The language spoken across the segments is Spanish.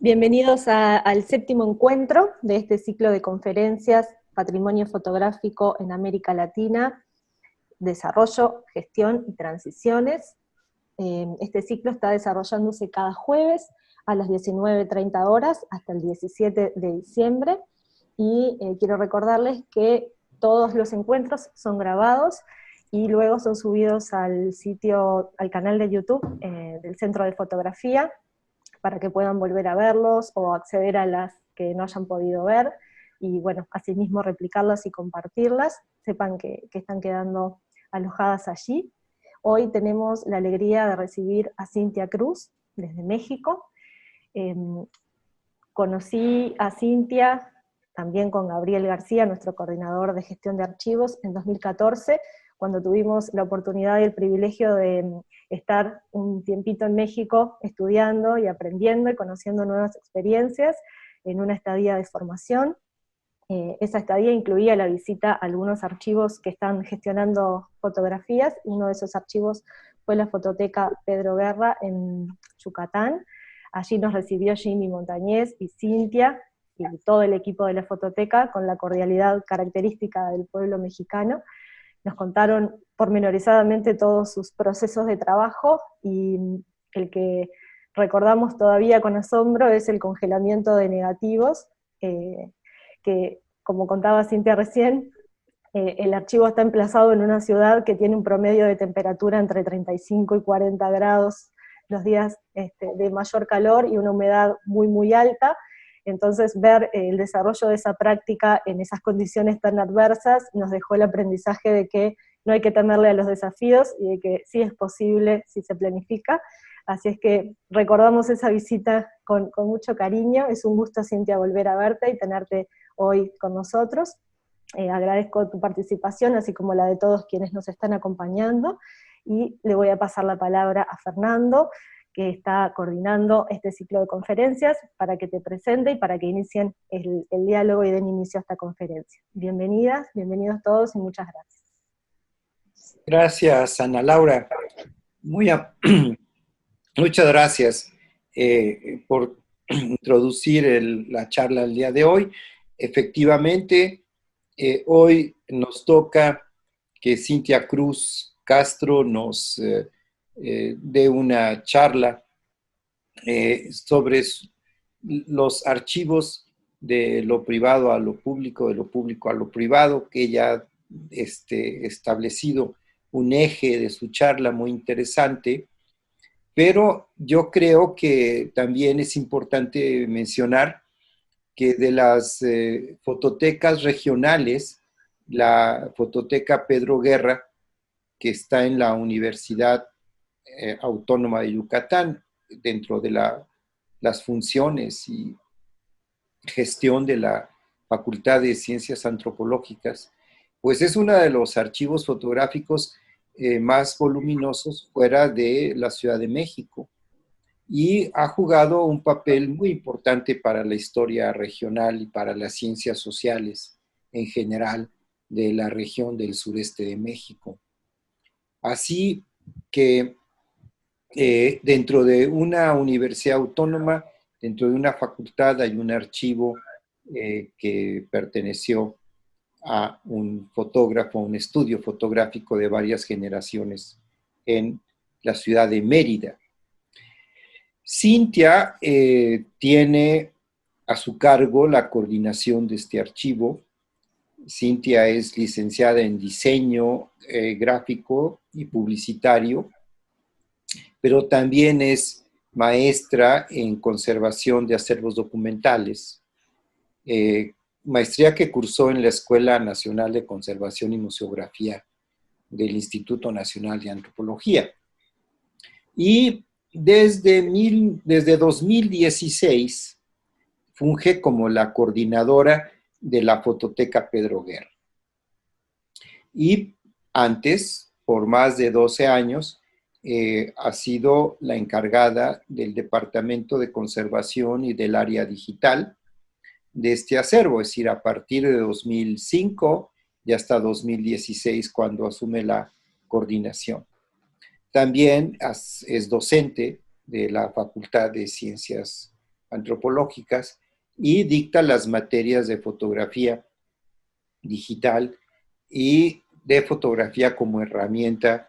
Bienvenidos al séptimo encuentro de este ciclo de conferencias Patrimonio Fotográfico en América Latina, Desarrollo, Gestión y Transiciones. Este ciclo está desarrollándose cada jueves a las 19:30 horas hasta el 17 de diciembre, y quiero recordarles que todos los encuentros son grabados y luego son subidos al canal de YouTube del Centro de Fotografía, para que puedan volver a verlos o acceder a las que no hayan podido ver, y bueno, asimismo replicarlas y compartirlas. Sepan que están quedando alojadas allí. Hoy tenemos la alegría de recibir a Cintia Cruz, desde México. Eh, Conocí a Cintia también con Gabriel García, nuestro coordinador de gestión de archivos, en 2014, cuando tuvimos la oportunidad y el privilegio de estar un tiempito en México estudiando y aprendiendo y conociendo nuevas experiencias en una estadía de formación. Esa estadía incluía la visita a algunos archivos que están gestionando fotografías. Uno de esos archivos fue la Fototeca Pedro Guerra en Yucatán. Allí nos recibió Jimmy Montañez y Cintia y todo el equipo de la Fototeca con la cordialidad característica del pueblo mexicano. Nos contaron pormenorizadamente todos sus procesos de trabajo, y el que recordamos todavía con asombro es el congelamiento de negativos, que, como contaba Cintia recién, el archivo está emplazado en una ciudad que tiene un promedio de temperatura entre 35 y 40 grados los días de mayor calor y una humedad muy muy alta. Entonces ver el desarrollo de esa práctica en esas condiciones tan adversas nos dejó el aprendizaje de que no hay que temerle a los desafíos y de que sí es posible si se planifica. Así es que recordamos esa visita con mucho cariño. Es un gusto, Cintia, volver a verte y tenerte hoy con nosotros. Agradezco tu participación, así como la de todos quienes nos están acompañando, y le voy a pasar la palabra a Fernando, que está coordinando este ciclo de conferencias, para que te presente y para que inicien el diálogo y den inicio a esta conferencia. Bienvenidas, bienvenidos todos y muchas gracias. Gracias, Ana Laura. Muchas gracias por introducir la charla el día de hoy. Efectivamente, hoy nos toca que Cintia Cruz Castro nos dé una charla sobre los archivos de lo privado a lo público, de lo público a lo privado, que ella ha establecido un eje de su charla muy interesante. Pero yo creo que también es importante mencionar que de las fototecas regionales, la Fototeca Pedro Guerra, que está en la Universidad Autónoma de Yucatán, dentro de las funciones y gestión de la Facultad de Ciencias Antropológicas, pues es uno de los archivos fotográficos más voluminosos fuera de la Ciudad de México, y ha jugado un papel muy importante para la historia regional y para las ciencias sociales en general de la región del sureste de México. Así que dentro de una universidad autónoma, dentro de una facultad, hay un archivo que perteneció a un fotógrafo, un estudio fotográfico de varias generaciones en la ciudad de Mérida. Cintia tiene a su cargo la coordinación de este archivo. Cintia es licenciada en diseño gráfico y publicitario, pero también es maestra en conservación de acervos documentales, maestría que cursó en la Escuela Nacional de Conservación y Museografía del Instituto Nacional de Antropología. Y desde 2016 funge como la coordinadora de la Fototeca Pedro Guerra. Y antes, por más de 12 años, ha sido la encargada del Departamento de Conservación y del área digital de este acervo, es decir, a partir de 2005 y hasta 2016, cuando asume la coordinación. También es docente de la Facultad de Ciencias antropológicas y dicta las materias de fotografía digital y de fotografía como herramienta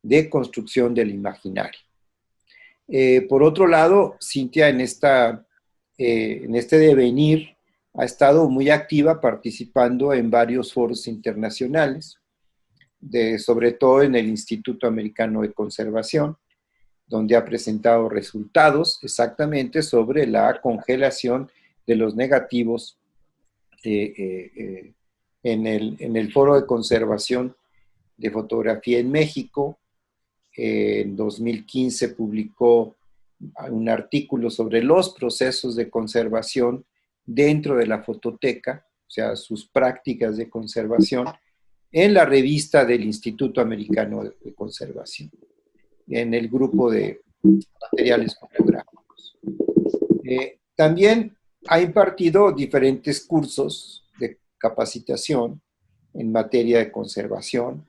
de construcción del imaginario. Por otro lado, Cintia en este devenir ha estado muy activa participando en varios foros internacionales, sobre todo en el Instituto Americano de Conservación, donde ha presentado resultados exactamente sobre la congelación de los negativos en el Foro de Conservación de Fotografía en México. En 2015 publicó un artículo sobre los procesos de conservación dentro de la fototeca, o sea, sus prácticas de conservación, en la revista del Instituto Americano de Conservación, en el grupo de materiales fotográficos. También ha impartido diferentes cursos de capacitación en materia de conservación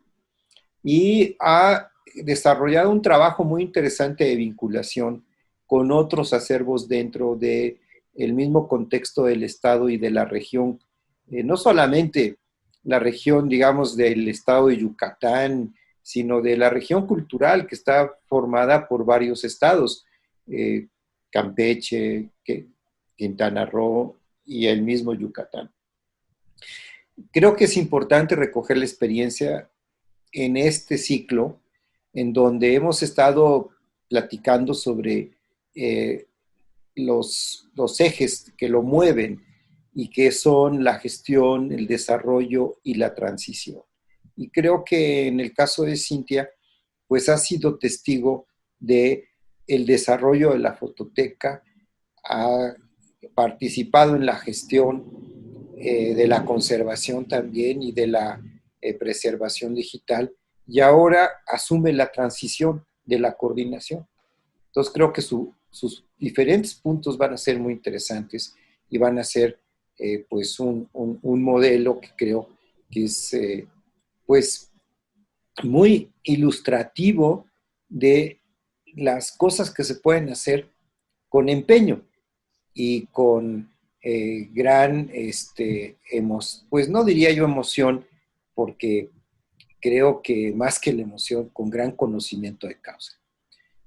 y ha desarrollado un trabajo muy interesante de vinculación con otros acervos dentro del mismo contexto del Estado y de la región, no solamente la región, digamos, del Estado de Yucatán, sino de la región cultural que está formada por varios estados, Campeche, Quintana Roo y el mismo Yucatán. Creo que es importante recoger la experiencia en este ciclo, en donde hemos estado platicando sobre los ejes que lo mueven y que son la gestión, el desarrollo y la transición. Y creo que en el caso de Cintia, pues ha sido testigo de el desarrollo de la fototeca, ha participado en la gestión de la conservación también y de la preservación digital, y ahora asume la transición de la coordinación. Entonces creo que sus diferentes puntos van a ser muy interesantes y van a ser pues un modelo que creo que es pues muy ilustrativo de las cosas que se pueden hacer con empeño y con gran, pues no diría yo emoción, porque creo que más que la emoción, con gran conocimiento de causa.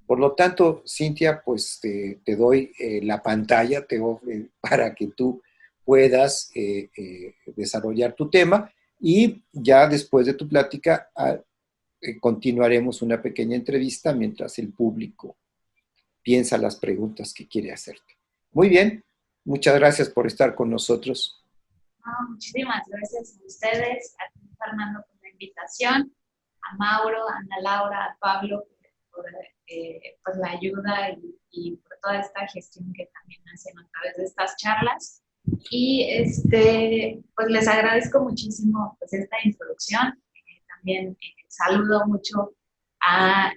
Por lo tanto, Cintia, pues te doy la pantalla para que tú puedas desarrollar tu tema y ya después de tu plática continuaremos una pequeña entrevista mientras el público piensa las preguntas que quiere hacerte. Muy bien, muchas gracias por estar con nosotros. Muchísimas gracias a ustedes, a ti, Fernando, por la invitación, a Mauro, a Ana Laura, a Pablo, por pues la ayuda y por toda esta gestión que también hacen a través de estas charlas. Y pues les agradezco muchísimo pues, esta introducción. También saludo mucho a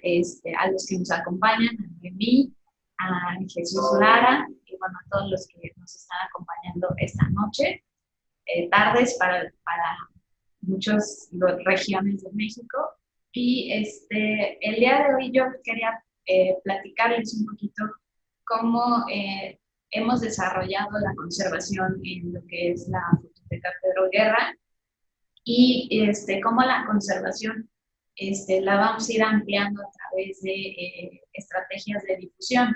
los que nos acompañan, a Noemí, a Jesús Lara y bueno, a todos los que nos están acompañando esta noche. Tardes para muchas regiones de México. Y el día de hoy yo quería platicarles un poquito cómo hemos desarrollado la conservación en lo que es la Fototeca Pedro Guerra y cómo la conservación la vamos a ir ampliando a través de estrategias de difusión,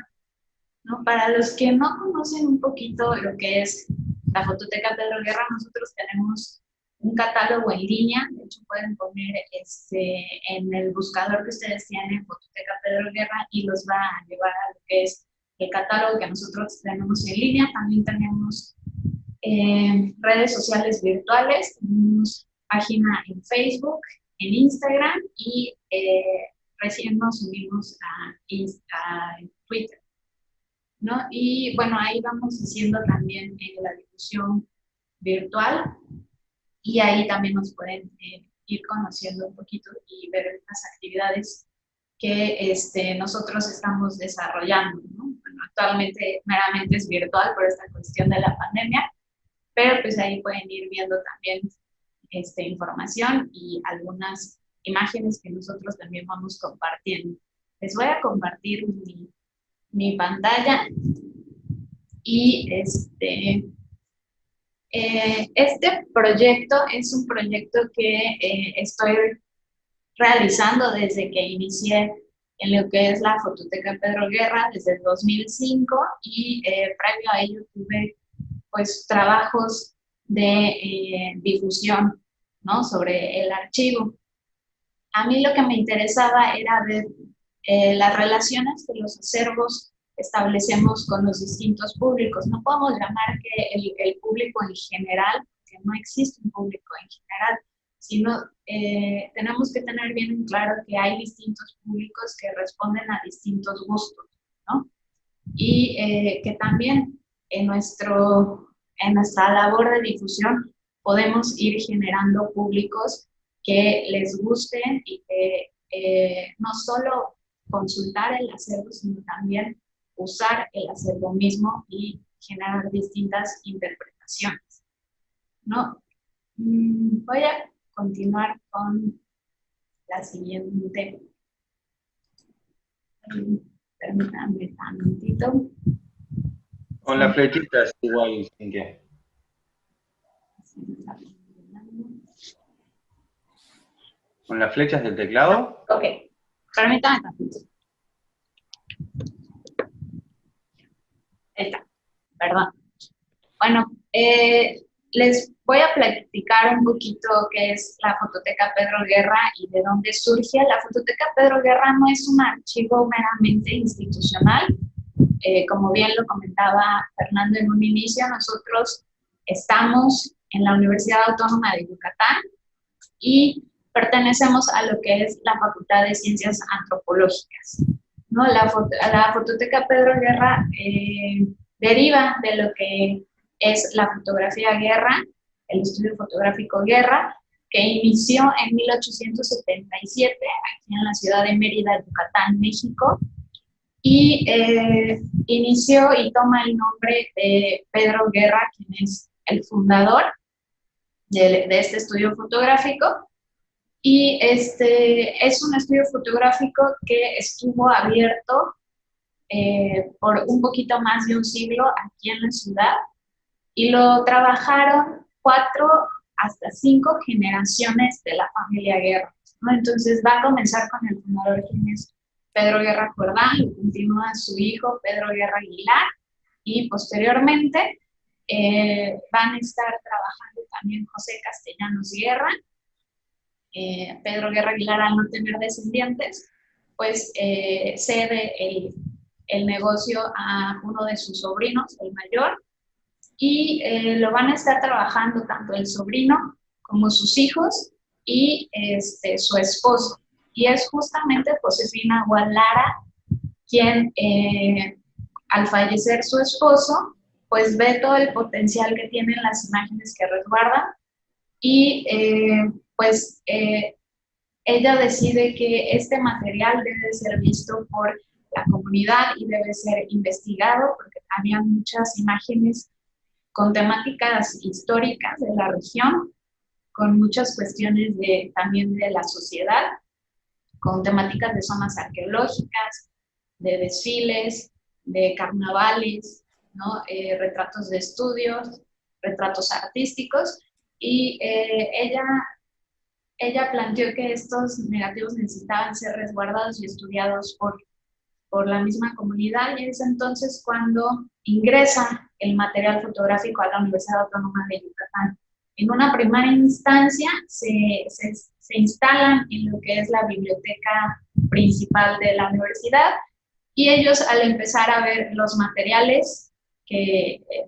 ¿no? Para los que no conocen un poquito lo que es la Fototeca Pedro Guerra, nosotros tenemos un catálogo en línea. De hecho pueden poner en el buscador que ustedes tienen Fototeca Pedro Guerra y los va a llevar a lo que es el catálogo que nosotros tenemos en línea. También tenemos redes sociales virtuales, tenemos página en Facebook, en Instagram y recién nos unimos a Twitter, ¿no? Y bueno, ahí vamos haciendo también la difusión virtual y ahí también nos pueden ir conociendo un poquito y ver las actividades que nosotros estamos desarrollando, ¿no? Bueno, actualmente meramente es virtual por esta cuestión de la pandemia, pero pues ahí pueden ir viendo también información y algunas imágenes que nosotros también vamos compartiendo. Les voy a compartir mi pantalla Y este proyecto es un proyecto que estoy realizando desde que inicié en lo que es la Fototeca Pedro Guerra desde el 2005 y previo a ello tuve pues trabajos de difusión, ¿no? Sobre el archivo. A mí lo que me interesaba era ver las relaciones que los acervos establecemos con los distintos públicos. No podemos llamar que el público en general, que no existe un público en general, sino tenemos que tener bien en claro que hay distintos públicos que responden a distintos gustos, ¿no? Y que también en nuestra labor de difusión podemos ir generando públicos que les gusten y que no solo consultar el acervo, sino también usar el acervo mismo y generar distintas interpretaciones, ¿no? Voy a continuar con la siguiente. Permítanme tantito. Con las flechitas igual, sin que. ¿Con las flechas del teclado? Ok, permítanme tantito. Ahí está, perdón. Bueno, les voy a platicar un poquito qué es la Fototeca Pedro Guerra y de dónde surge. La Fototeca Pedro Guerra no es un archivo meramente institucional. Como bien lo comentaba Fernando en un inicio, nosotros estamos en la Universidad Autónoma de Yucatán y pertenecemos a lo que es la Facultad de Ciencias Antropológicas, ¿no? La Fototeca Pedro Guerra deriva de lo que es la fotografía guerra, el estudio fotográfico guerra, que inició en 1877 aquí en la ciudad de Mérida, Yucatán, México, y inició y toma el nombre de Pedro Guerra, quien es el fundador de este estudio fotográfico. Y es un estudio fotográfico que estuvo abierto por un poquito más de un siglo aquí en la ciudad, y lo trabajaron 4 hasta 5 generaciones de la familia Guerra, ¿no? Entonces va a comenzar con el fundador, quien es Pedro Guerra Jordán, y continúa su hijo Pedro Guerra Aguilar, y posteriormente van a estar trabajando también José Castellanos Guerra. Pedro Guerra Aguilar, al no tener descendientes, pues cede el negocio a uno de sus sobrinos, el mayor, y lo van a estar trabajando tanto el sobrino como sus hijos y su esposo. Y es justamente Josefina Gualara quien, al fallecer su esposo, pues ve todo el potencial que tienen las imágenes que resguardan y ella decide que este material debe ser visto por la comunidad y debe ser investigado porque había muchas imágenes con temáticas históricas de la región, con muchas cuestiones también de la sociedad, con temáticas de zonas arqueológicas, de desfiles, de carnavales, ¿no? Retratos de estudios, retratos artísticos, y ella planteó que estos negativos necesitaban ser resguardados y estudiados por la misma comunidad, y es entonces cuando ingresa el material fotográfico a la Universidad Autónoma de Yucatán. En una primera instancia se instalan en lo que es la biblioteca principal de la universidad, y ellos, al empezar a ver los materiales,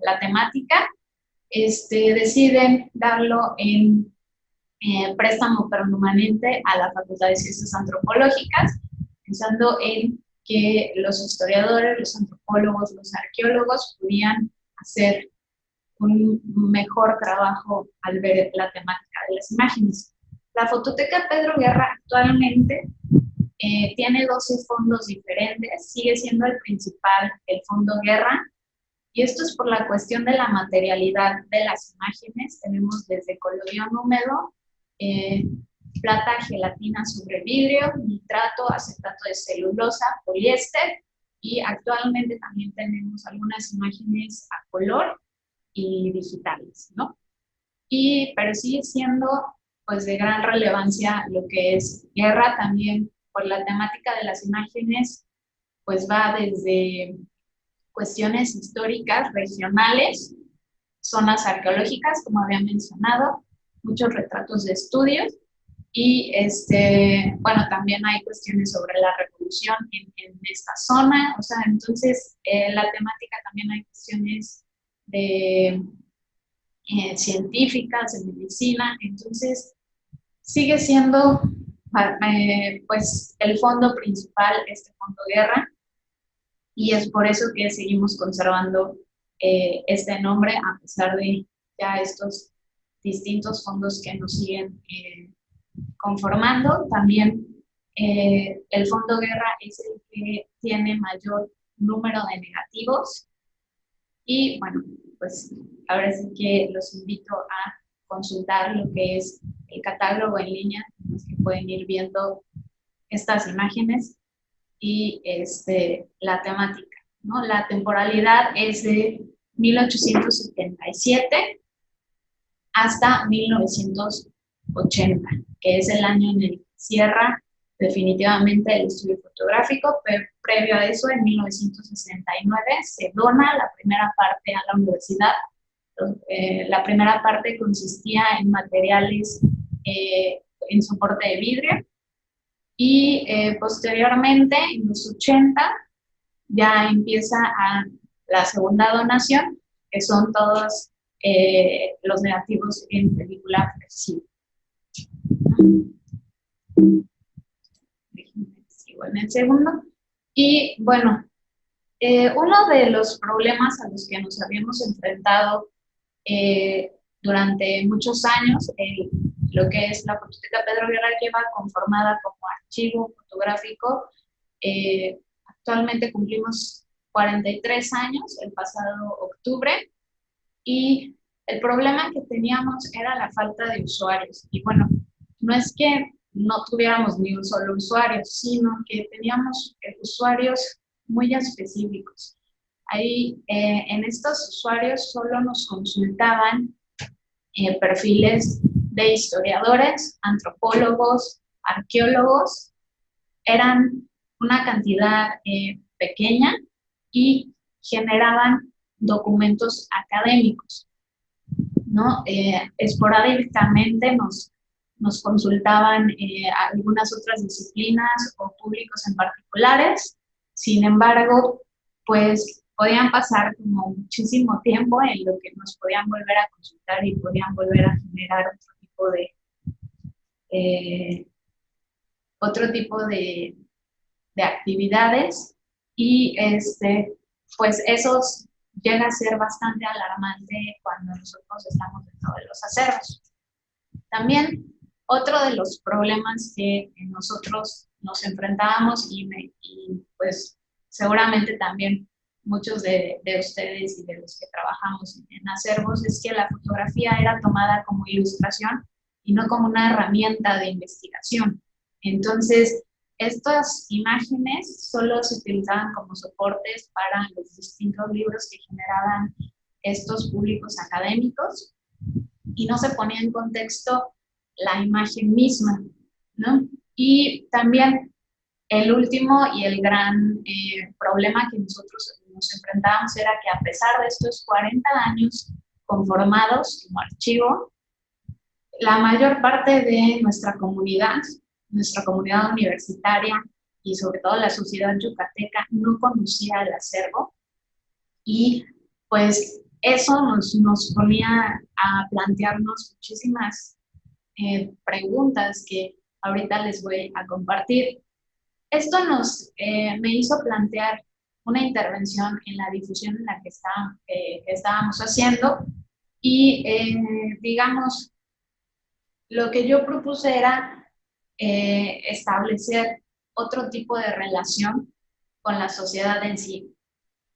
la temática, deciden darlo en préstamo permanente a la Facultad de Ciencias Antropológicas, pensando en que los historiadores, los antropólogos, los arqueólogos podían hacer un mejor trabajo al ver la temática de las imágenes. La Fototeca Pedro Guerra actualmente tiene 12 fondos diferentes, sigue siendo el principal el fondo Guerra, y esto es por la cuestión de la materialidad de las imágenes. Tenemos desde colorión húmedo, plata, gelatina sobre vidrio, nitrato, acetato de celulosa, poliéster y actualmente también tenemos algunas imágenes a color y digitales, ¿no? Pero sigue siendo pues de gran relevancia lo que es guerra también, por la temática de las imágenes, pues va desde cuestiones históricas, regionales, zonas arqueológicas, como había mencionado, muchos retratos de estudios, y bueno, también hay cuestiones sobre la revolución en esta zona, o sea, entonces la temática también hay cuestiones de científicas, de medicina, entonces sigue siendo pues el fondo principal, este fondo guerra, y es por eso que seguimos conservando este nombre a pesar de ya estos distintos fondos que nos siguen conformando. También el fondo guerra es el que tiene mayor número de negativos, y bueno, pues ahora sí que los invito a consultar lo que es el catálogo en línea, en los que pueden ir viendo estas imágenes y la temática, ¿no? La temporalidad es de 1877 hasta 1980, que es el año en el que cierra definitivamente el estudio fotográfico, pero previo a eso, en 1969, se dona la primera parte a la universidad. La primera parte consistía en materiales en soporte de vidrio, y posteriormente, en los 80, ya empieza la segunda donación, que son todos los negativos en película flexible. Sigo en el segundo. Y bueno, uno de los problemas a los que nos habíamos enfrentado durante muchos años, lo que es la Fototeca Pedro Guerra lleva conformada como archivo fotográfico. Actualmente cumplimos 43 años, el pasado octubre, y el problema que teníamos era la falta de usuarios. Y bueno, no es que no tuviéramos ni un solo usuario, sino que teníamos usuarios muy específicos. Ahí, en estos usuarios solo nos consultaban perfiles de historiadores, antropólogos, arqueólogos. Eran una cantidad pequeña y generaban documentos académicos, ¿no? Esporádicamente nos consultaban algunas otras disciplinas o públicos en particulares. Sin embargo, pues podían pasar como muchísimo tiempo en lo que nos podían volver a consultar y podían volver a generar otro tipo de actividades, y pues eso llega a ser bastante alarmante cuando nosotros estamos dentro de los acervos. También otro de los problemas que nosotros nos enfrentábamos, y pues seguramente también muchos de ustedes y de los que trabajamos en acervos, es que la fotografía era tomada como ilustración y no como una herramienta de investigación. Entonces, estas imágenes solo se utilizaban como soportes para los distintos libros que generaban estos públicos académicos, y no se ponía en contexto la imagen misma, ¿no? Y también el último y el gran problema que nosotros nos enfrentábamos era que, a pesar de estos 40 años conformados como archivo, la mayor parte de nuestra comunidad universitaria y sobre todo la sociedad yucateca no conocía el acervo, y pues eso nos ponía a plantearnos muchísimas preguntas que ahorita les voy a compartir. Esto me hizo plantear una intervención en la difusión en la que estábamos haciendo, y digamos, lo que yo propuse era establecer otro tipo de relación con la sociedad en sí,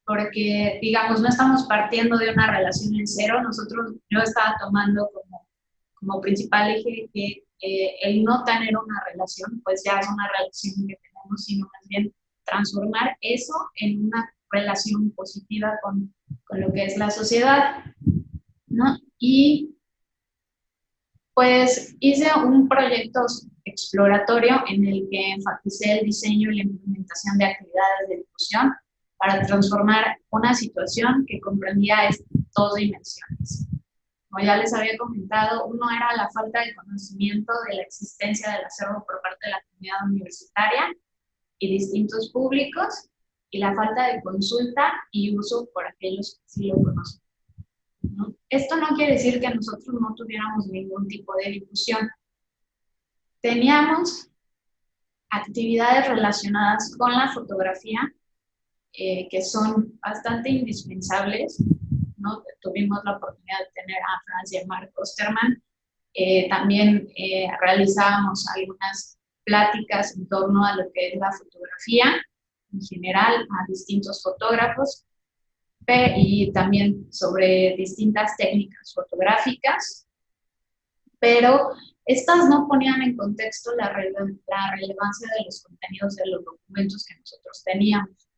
porque, digamos, no estamos partiendo de una relación en cero. Yo estaba tomando como principal eje que el no tener una relación, pues ya es una relación que tenemos, sino más bien transformar eso en una relación positiva con lo que es la sociedad, ¿no? Y pues hice un proyecto exploratorio en el que enfaticé el diseño y la implementación de actividades de difusión para transformar una situación que comprendía dos dimensiones. Como ya les había comentado, uno era la falta de conocimiento de la existencia del acervo por parte de la comunidad universitaria y distintos públicos, y la falta de consulta y uso por aquellos que sí lo conocen, ¿no? Esto no quiere decir que nosotros no tuviéramos ningún tipo de difusión. Teníamos actividades relacionadas con la fotografía que son bastante indispensables, ¿no? Tuvimos la oportunidad de tener a Francia Marc Osterman. También realizábamos algunas pláticas en torno a lo que es la fotografía en general, a distintos fotógrafos, y también sobre distintas técnicas fotográficas, pero estas no ponían en contexto la relevancia de los contenidos de los documentos que nosotros teníamos,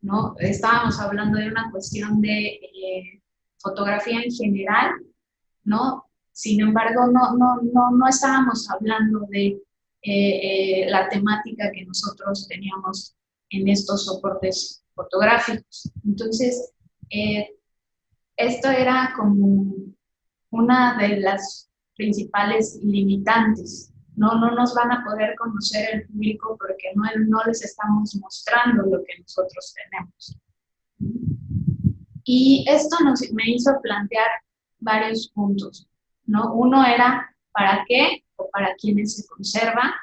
¿no? Estábamos hablando de una cuestión de fotografía en general, ¿no? Sin embargo, no estábamos hablando de la temática que nosotros teníamos en estos soportes fotográficos. Entonces, esto era como una de las principales limitantes. No nos van a poder conocer el público porque no les estamos mostrando lo que nosotros tenemos. Y esto me hizo plantear varios puntos, ¿no? Uno era ¿para qué o para quiénes se conserva?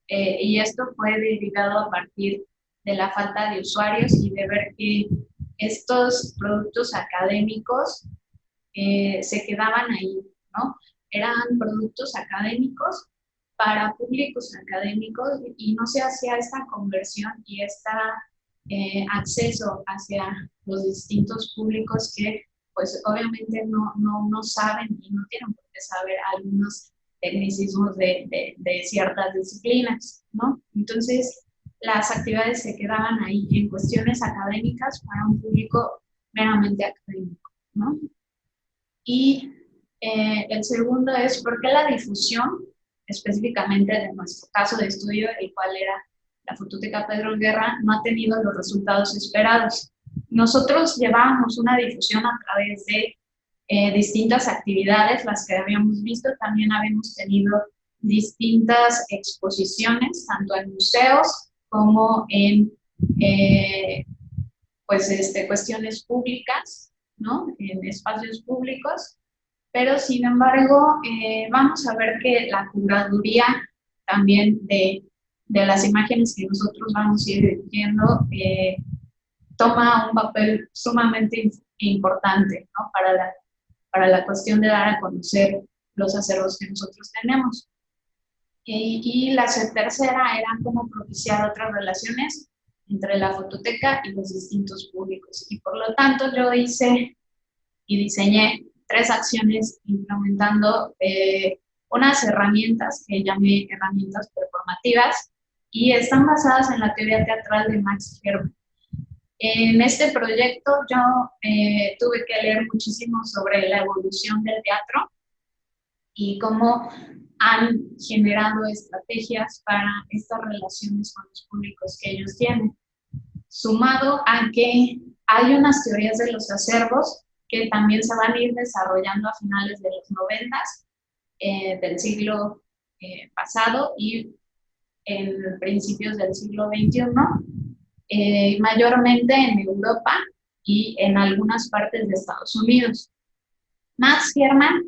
Y esto fue derivado a partir de la falta de usuarios y de ver que estos productos académicos se quedaban ahí, ¿no? Eran productos académicos para públicos académicos y no se hacía esta conversión y este acceso hacia los distintos públicos que pues obviamente no saben y no tienen por qué saber algunos tecnicismos de ciertas disciplinas, ¿no? Entonces, las actividades se quedaban ahí en cuestiones académicas para un público meramente académico, ¿no? Y el segundo es por qué la difusión, específicamente de nuestro caso de estudio, el cual era la Fototeca Pedro Guerra, no ha tenido los resultados esperados. Nosotros llevábamos una difusión a través de distintas actividades, las que habíamos visto. También habíamos tenido distintas exposiciones, tanto en museos como en cuestiones públicas, ¿no? En espacios públicos. Pero, sin embargo, vamos a ver que la curaduría también de las imágenes que nosotros vamos a ir viendo toma un papel sumamente importante, ¿no? Para la cuestión de dar a conocer los acervos que nosotros tenemos. Y la tercera era cómo propiciar otras relaciones entre la fototeca y los distintos públicos. Y por lo tanto yo hice y diseñé 3 acciones implementando unas herramientas que llamé herramientas performativas y están basadas en la teoría teatral de Max Herber. En este proyecto yo tuve que leer muchísimo sobre la evolución del teatro y cómo han generado estrategias para estas relaciones con los públicos que ellos tienen. Sumado a que hay unas teorías de los acervos que también se van a ir desarrollando a finales de los 90 del siglo pasado y en principios del siglo XXI, mayormente en Europa y en algunas partes de Estados Unidos. Max Herber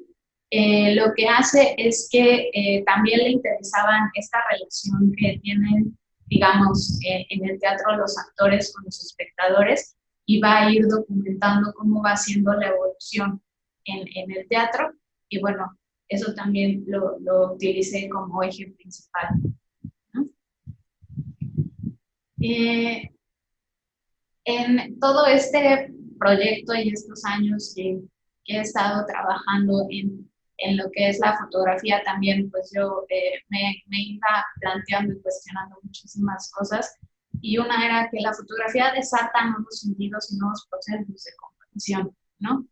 lo que hace es que también le interesaban esta relación que tienen, digamos, en el teatro los actores con los espectadores y va a ir documentando cómo va siendo la evolución en el teatro y bueno, eso también lo utilicé como eje principal, ¿no? En todo este proyecto y estos años que he estado trabajando en lo que es la fotografía también, pues yo me iba planteando y cuestionando muchísimas cosas y una era que la fotografía desata nuevos sentidos y nuevos procesos de comprensión, ¿no?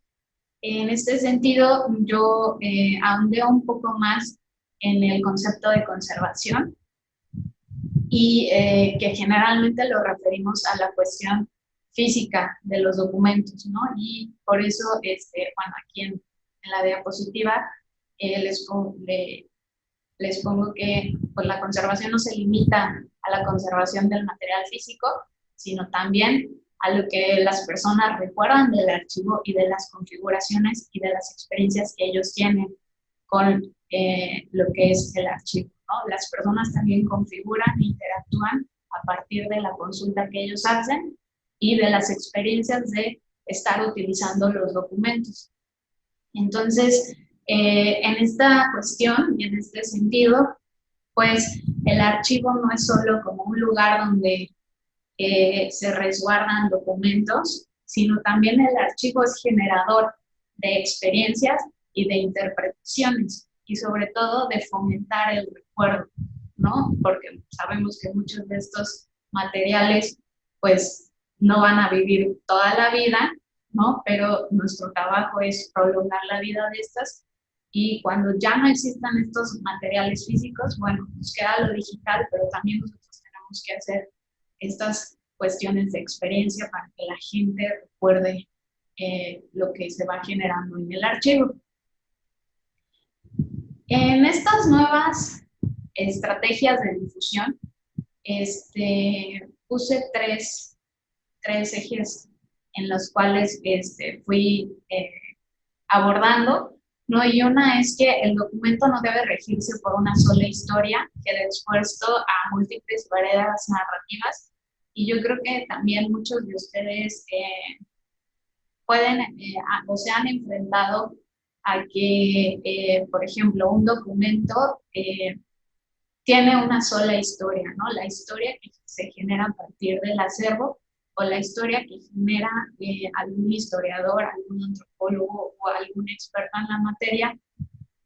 En este sentido, yo ahondé un poco más en el concepto de conservación y que generalmente lo referimos a la cuestión física de los documentos, ¿no? Y por eso, bueno, aquí en la diapositiva les pongo que pues, la conservación no se limita a la conservación del material físico, sino también a lo que las personas recuerdan del archivo y de las configuraciones y de las experiencias que ellos tienen con lo que es el archivo, ¿no? Las personas también configuran e interactúan a partir de la consulta que ellos hacen y de las experiencias de estar utilizando los documentos. Entonces, en esta cuestión y en este sentido, pues el archivo no es solo como un lugar donde se resguardan documentos, sino también el archivo es generador de experiencias y de interpretaciones, y sobre todo de fomentar el recuerdo, ¿no? Porque sabemos que muchos de estos materiales, pues, no van a vivir toda la vida, ¿no? Pero nuestro trabajo es prolongar la vida de estas, y cuando ya no existan estos materiales físicos, bueno, nos queda lo digital, pero también nosotros tenemos que hacer estas cuestiones de experiencia para que la gente recuerde lo que se va generando en el archivo. En estas nuevas estrategias de difusión, puse tres ejes en los cuales fui abordando, ¿no? Y una es que el documento no debe regirse por una sola historia, quede expuesto a múltiples variedades narrativas, y yo creo que también muchos de ustedes pueden o se han enfrentado a que, por ejemplo, un documento tiene una sola historia, ¿no? La historia que se genera a partir del acervo, o la historia que genera algún historiador, algún antropólogo o algún experto en la materia,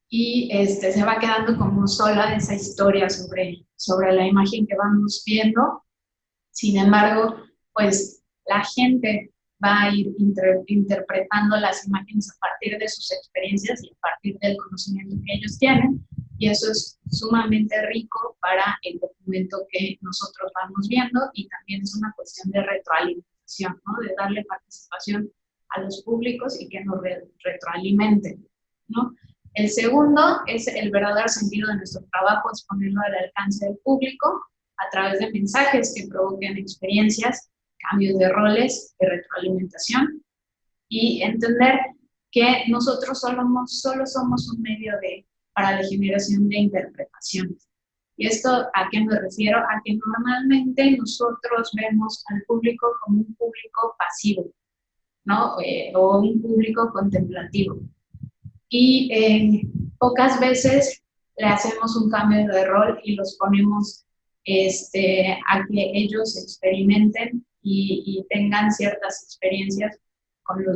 y se va quedando como sola esa historia sobre la imagen que vamos viendo. Sin embargo, pues la gente va a ir interpretando las imágenes a partir de sus experiencias y a partir del conocimiento que ellos tienen, y eso es sumamente rico para el documento que nosotros vamos viendo, y también es una cuestión de retroalimentación, ¿no? De darle participación a los públicos y que nos retroalimenten, ¿no? El segundo es el verdadero sentido de nuestro trabajo, es ponerlo al alcance del público a través de mensajes que provoquen experiencias, cambios de roles, de retroalimentación, y entender que nosotros solo somos un medio para la generación de interpretaciones. ¿Y esto a qué me refiero? A que normalmente nosotros vemos al público como un público pasivo, ¿no? O un público contemplativo. Y pocas veces le hacemos un cambio de rol y los ponemos a que ellos experimenten y tengan ciertas experiencias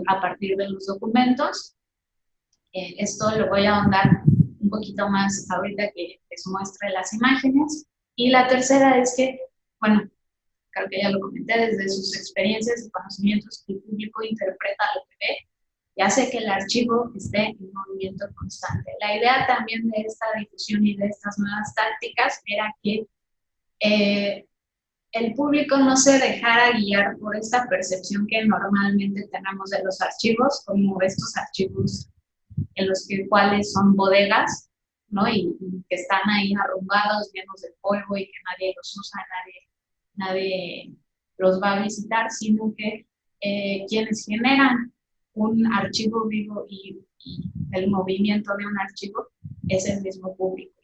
a partir de los documentos. Esto lo voy a ahondar un poquito más ahorita que les muestre las imágenes. Y la tercera es que, bueno, creo que ya lo comenté, desde sus experiencias y conocimientos, el público interpreta lo que ve y hace que el archivo esté en movimiento constante. La idea también de esta difusión y de estas nuevas tácticas era que el público no se dejara guiar por esta percepción que normalmente tenemos de los archivos, como estos archivos en los cuales son bodegas, ¿no? Y que están ahí arrumbados, llenos de polvo y que nadie los usa, nadie los va a visitar, sino que quienes generan un archivo vivo y el movimiento de un archivo es el mismo público.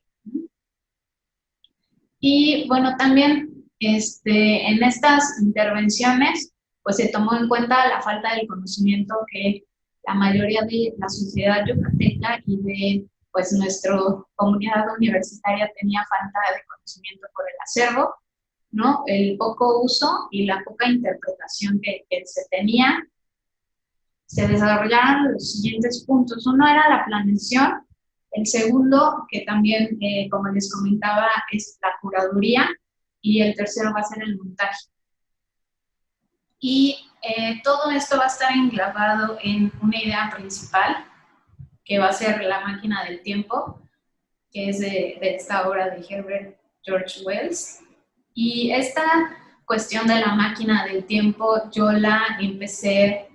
Y bueno, también en estas intervenciones pues se tomó en cuenta la falta del conocimiento que la mayoría de la sociedad yucateca y de pues nuestra comunidad universitaria tenía falta de conocimiento por el acervo, ¿no? El poco uso y la poca interpretación que se tenía. Se desarrollaron los siguientes puntos. Uno era la planeación, el segundo, que también, como les comentaba, es la curaduría, y el tercero va a ser el montaje. Y todo esto va a estar englobado en una idea principal, que va a ser la máquina del tiempo, que es de esta obra de Herbert George Wells. Y esta cuestión de la máquina del tiempo yo la empecé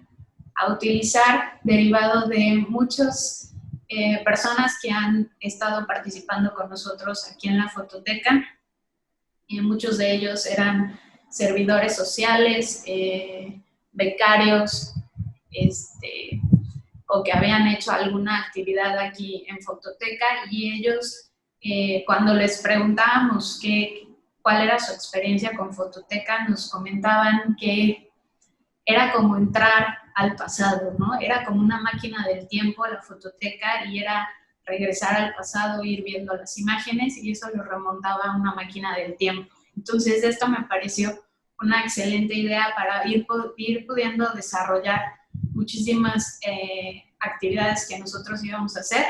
a utilizar derivado de muchas personas que han estado participando con nosotros aquí en la fototeca. Muchos de ellos eran servidores sociales, becarios, o que habían hecho alguna actividad aquí en fototeca, y ellos, cuando les preguntábamos cuál era su experiencia con fototeca, nos comentaban que era como entrar al pasado, ¿no? Era como una máquina del tiempo la fototeca, y era regresar al pasado, ir viendo las imágenes, y eso lo remontaba a una máquina del tiempo. Entonces esto me pareció una excelente idea para ir pudiendo desarrollar muchísimas actividades que nosotros íbamos a hacer.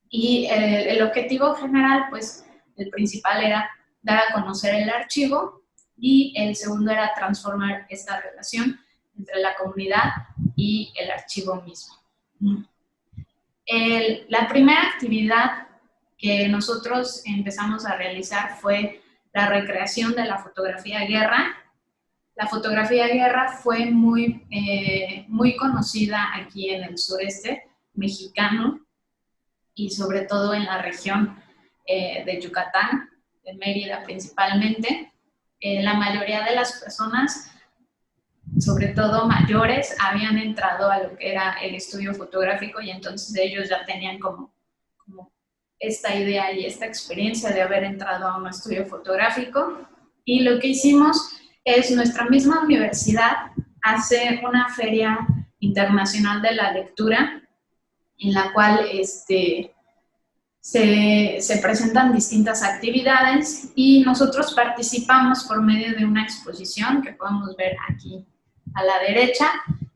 Y el objetivo general, pues el principal era dar a conocer el archivo, y el segundo era transformar esta relación entre la comunidad y el archivo mismo. La primera actividad que nosotros empezamos a realizar fue la recreación de la fotografía guerra. La fotografía guerra fue muy conocida aquí en el sureste mexicano, y sobre todo en la región de Yucatán, de Mérida principalmente. La mayoría de las personas, sobre todo mayores, habían entrado a lo que era el estudio fotográfico, y entonces ellos ya tenían como esta idea y esta experiencia de haber entrado a un estudio fotográfico. Y lo que hicimos es, nuestra misma universidad hace una feria internacional de la lectura, en la cual se presentan distintas actividades, y nosotros participamos por medio de una exposición que podemos ver aquí a la derecha.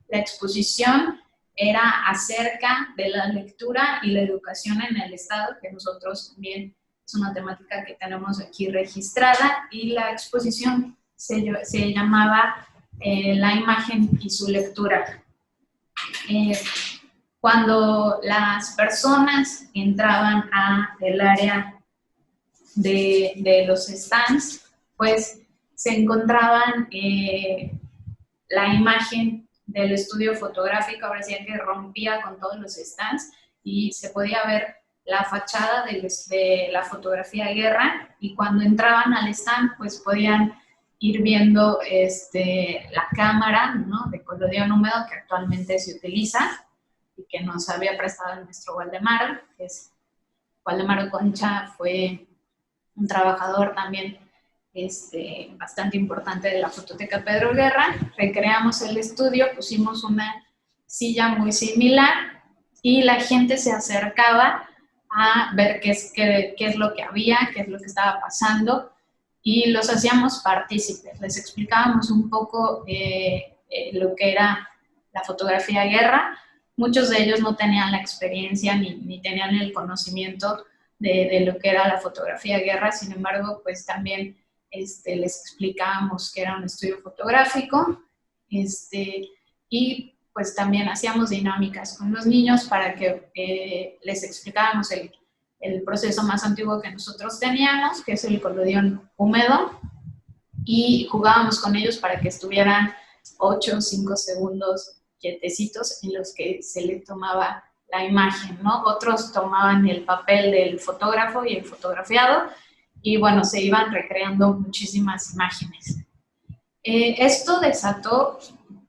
La exposición era acerca de la lectura y la educación en el Estado, que nosotros también es una temática que tenemos aquí registrada, y la exposición se llamaba La imagen y su lectura. Cuando las personas entraban al área de los stands, pues se encontraban la imagen del estudio fotográfico. Ahora sí que rompía con todos los stands, y se podía ver la fachada de la fotografía guerra, y cuando entraban al stand, pues podían ir viendo la cámara, ¿no?, de collodion húmedo que actualmente se utiliza, y que nos había prestado nuestro Waldemaro, que es Waldemaro Concha. Fue un trabajador también bastante importante de la fototeca Pedro Guerra. Recreamos el estudio, pusimos una silla muy similar, y la gente se acercaba a ver qué es lo que había, qué es lo que estaba pasando, y los hacíamos partícipes. Les explicábamos un poco lo que era la fotografía guerra. Muchos de ellos no tenían la experiencia ni tenían el conocimiento de lo que era la fotografía guerra. Sin embargo, pues también les explicábamos que era un estudio fotográfico, y pues también hacíamos dinámicas con los niños para que les explicáramos el proceso más antiguo que nosotros teníamos, que es el collodion húmedo, y jugábamos con ellos para que estuvieran 8 o 5 segundos quietecitos en los que se les tomaba la imagen, ¿no? Otros tomaban el papel del fotógrafo y el fotografiado, y bueno, se iban recreando muchísimas imágenes. Esto desató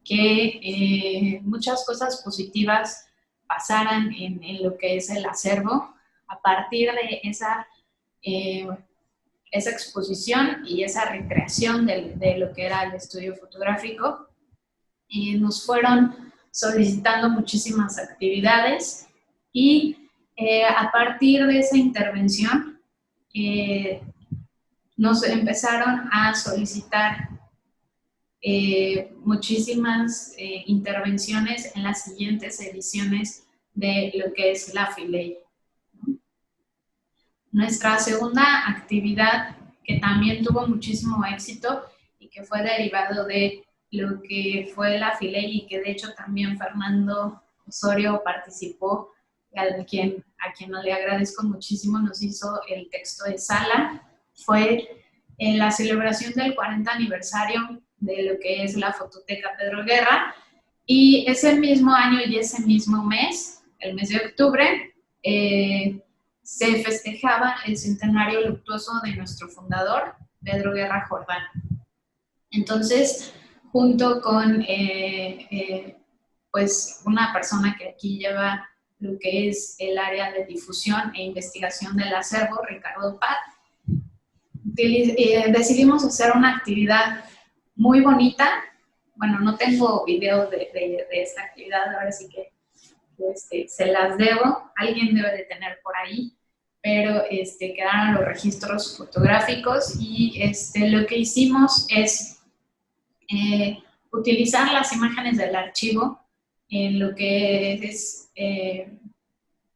que muchas cosas positivas pasaran en lo que es el acervo. A partir de esa exposición y esa recreación de lo que era el estudio fotográfico, nos fueron solicitando muchísimas actividades, y a partir de esa intervención nos empezaron a solicitar muchísimas intervenciones en las siguientes ediciones de lo que es la FILEI. Nuestra segunda actividad, que también tuvo muchísimo éxito y que fue derivado de lo que fue la Filey y que de hecho también Fernando Osorio participó, a quien le agradezco muchísimo, nos hizo el texto de sala, fue en la celebración del 40 aniversario de lo que es la Fototeca Pedro Guerra, y ese mismo año y ese mismo mes, el mes de octubre, se festejaba el centenario luctuoso de nuestro fundador, Pedro Guerra Jordán. Entonces, junto con pues una persona que aquí lleva lo que es el área de difusión e investigación del acervo, Ricardo Pat, decidimos hacer una actividad muy bonita. Bueno, no tengo video de esta actividad, ahora sí que se las debo, alguien debe de tener por ahí, pero quedaron los registros fotográficos y lo que hicimos es utilizar las imágenes del archivo en lo que es,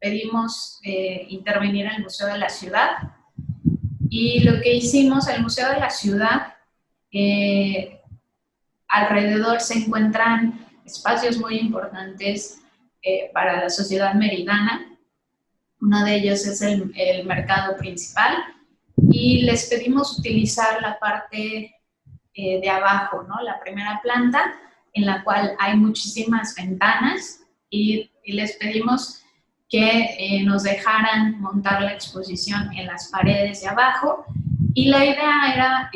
pedimos intervenir al Museo de la Ciudad, y lo que hicimos, el Museo de la Ciudad, alrededor se encuentran espacios muy importantes para la sociedad meridana. Uno de ellos es el mercado principal, y les pedimos utilizar la parte de abajo, ¿no? La primera planta, en la cual hay muchísimas ventanas, y les pedimos que nos dejaran montar la exposición en las paredes de abajo, y la idea era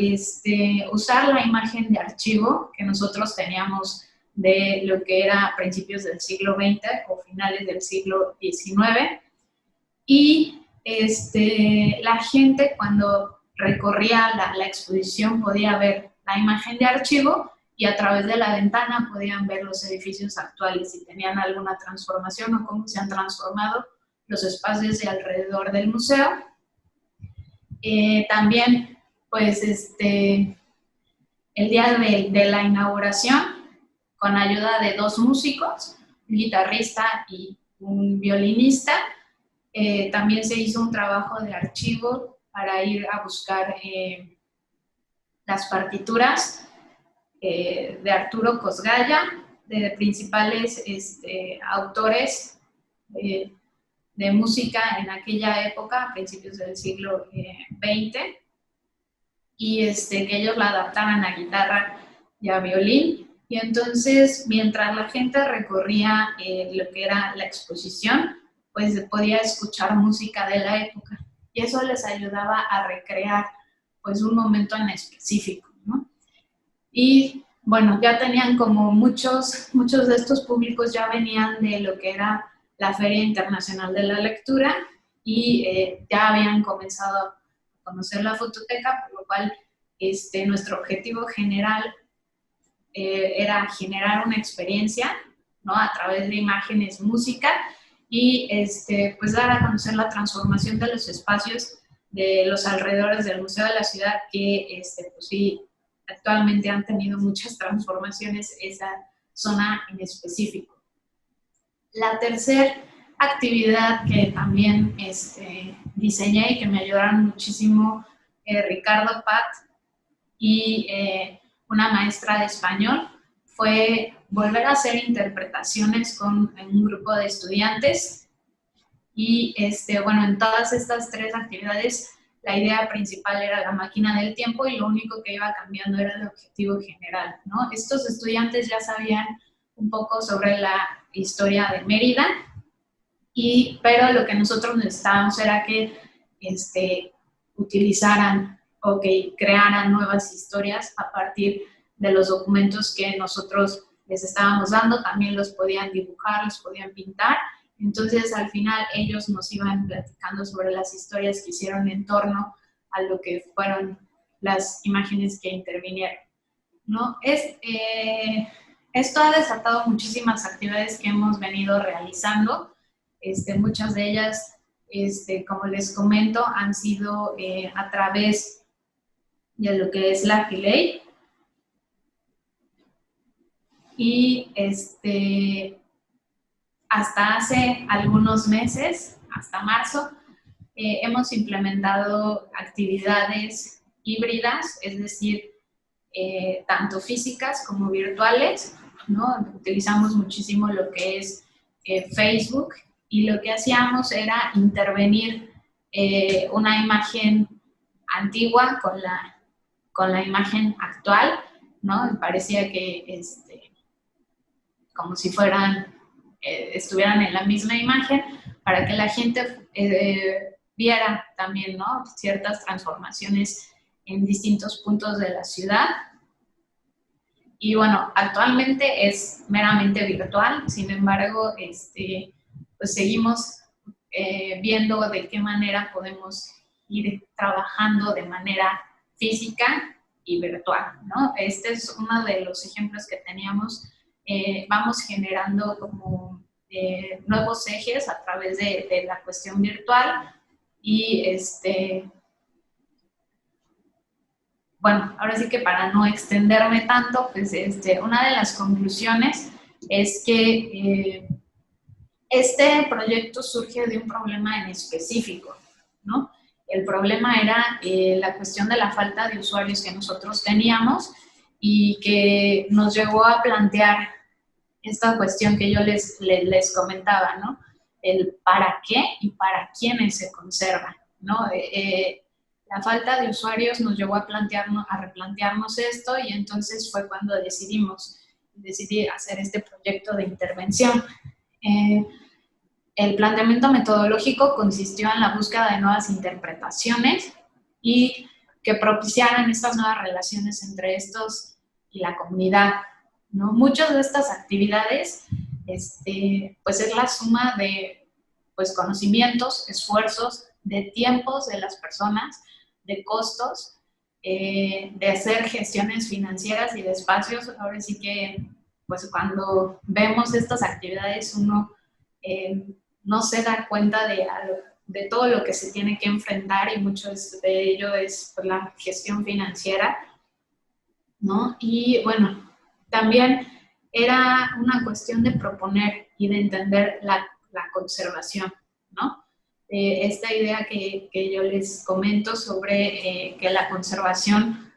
usar la imagen de archivo que nosotros teníamos de lo que era principios del siglo XX o finales del siglo XIX, y la gente cuando recorría la exposición podía ver la imagen de archivo, y a través de la ventana podían ver los edificios actuales, si tenían alguna transformación o cómo se han transformado los espacios de alrededor del museo. También, pues, el día de la inauguración, con ayuda de 2 músicos, un guitarrista y un violinista, también se hizo un trabajo de archivo para ir a buscar las partituras de Arturo Cosgaya, de principales autores de música en aquella época, a principios del siglo XX, y que ellos la adaptaran a guitarra y a violín. Y entonces, mientras la gente recorría lo que era la exposición, pues podía escuchar música de la época, y eso les ayudaba a recrear pues un momento en específico, ¿no? Y bueno, ya tenían como muchos de estos públicos ya venían de lo que era la Feria Internacional de la Lectura, y ya habían comenzado a conocer la fototeca, por lo cual nuestro objetivo general era generar una experiencia, ¿no? A través de imágenes, música, y pues dar a conocer la transformación de los espacios de los alrededores del Museo de la Ciudad, que pues sí, actualmente han tenido muchas transformaciones esa zona en específico. La tercera actividad que también diseñé y que me ayudaron muchísimo Ricardo Pat y una maestra de español fue volver a hacer interpretaciones con un grupo de estudiantes. Y bueno, en todas estas 3 actividades la idea principal era la máquina del tiempo, y lo único que iba cambiando era el objetivo general, ¿no? Estos estudiantes ya sabían un poco sobre la historia de Mérida, pero lo que nosotros necesitábamos era que utilizaran o que crearan nuevas historias a partir de los documentos que nosotros les estábamos dando. También los podían dibujar, los podían pintar. Entonces, al final, ellos nos iban platicando sobre las historias que hicieron en torno a lo que fueron las imágenes que intervinieron, ¿no? Esto ha desatado muchísimas actividades que hemos venido realizando. Muchas de ellas, como les comento, han sido a través de lo que es la Filey. Y hasta hace algunos meses, hasta marzo, hemos implementado actividades híbridas, es decir, tanto físicas como virtuales, ¿no? Utilizamos muchísimo lo que es Facebook, y lo que hacíamos era intervenir una imagen antigua con la imagen actual, ¿no? Me parecía que como si estuvieran en la misma imagen, para que la gente viera también, ¿no? Ciertas transformaciones en distintos puntos de la ciudad. Y bueno, actualmente es meramente virtual, sin embargo, pues seguimos viendo de qué manera podemos ir trabajando de manera física y virtual, ¿no? Este es uno de los ejemplos que teníamos. Vamos generando como nuevos ejes a través de la cuestión virtual, y bueno, ahora sí que para no extenderme tanto, pues una de las conclusiones es que este proyecto surge de un problema en específico, ¿no? El problema era la cuestión de la falta de usuarios que nosotros teníamos, y que nos llevó a plantear esta cuestión que yo les comentaba, ¿no? El para qué y para quiénes se conserva, ¿no? La falta de usuarios nos llevó a replantearnos esto, y entonces fue cuando decidí hacer este proyecto de intervención. El planteamiento metodológico consistió en la búsqueda de nuevas interpretaciones y que propiciaran estas nuevas relaciones entre estos y la comunidad, ¿no? Muchas de estas actividades pues es la suma de pues, conocimientos, esfuerzos, de tiempos de las personas, de costos, de hacer gestiones financieras y de espacios. Ahora sí que pues cuando vemos estas actividades uno no se da cuenta de todo lo que se tiene que enfrentar, y mucho de ello es pues, la gestión financiera, ¿no? Y bueno, también era una cuestión de proponer y de entender la conservación, ¿no? Esta idea que yo les comento sobre que la conservación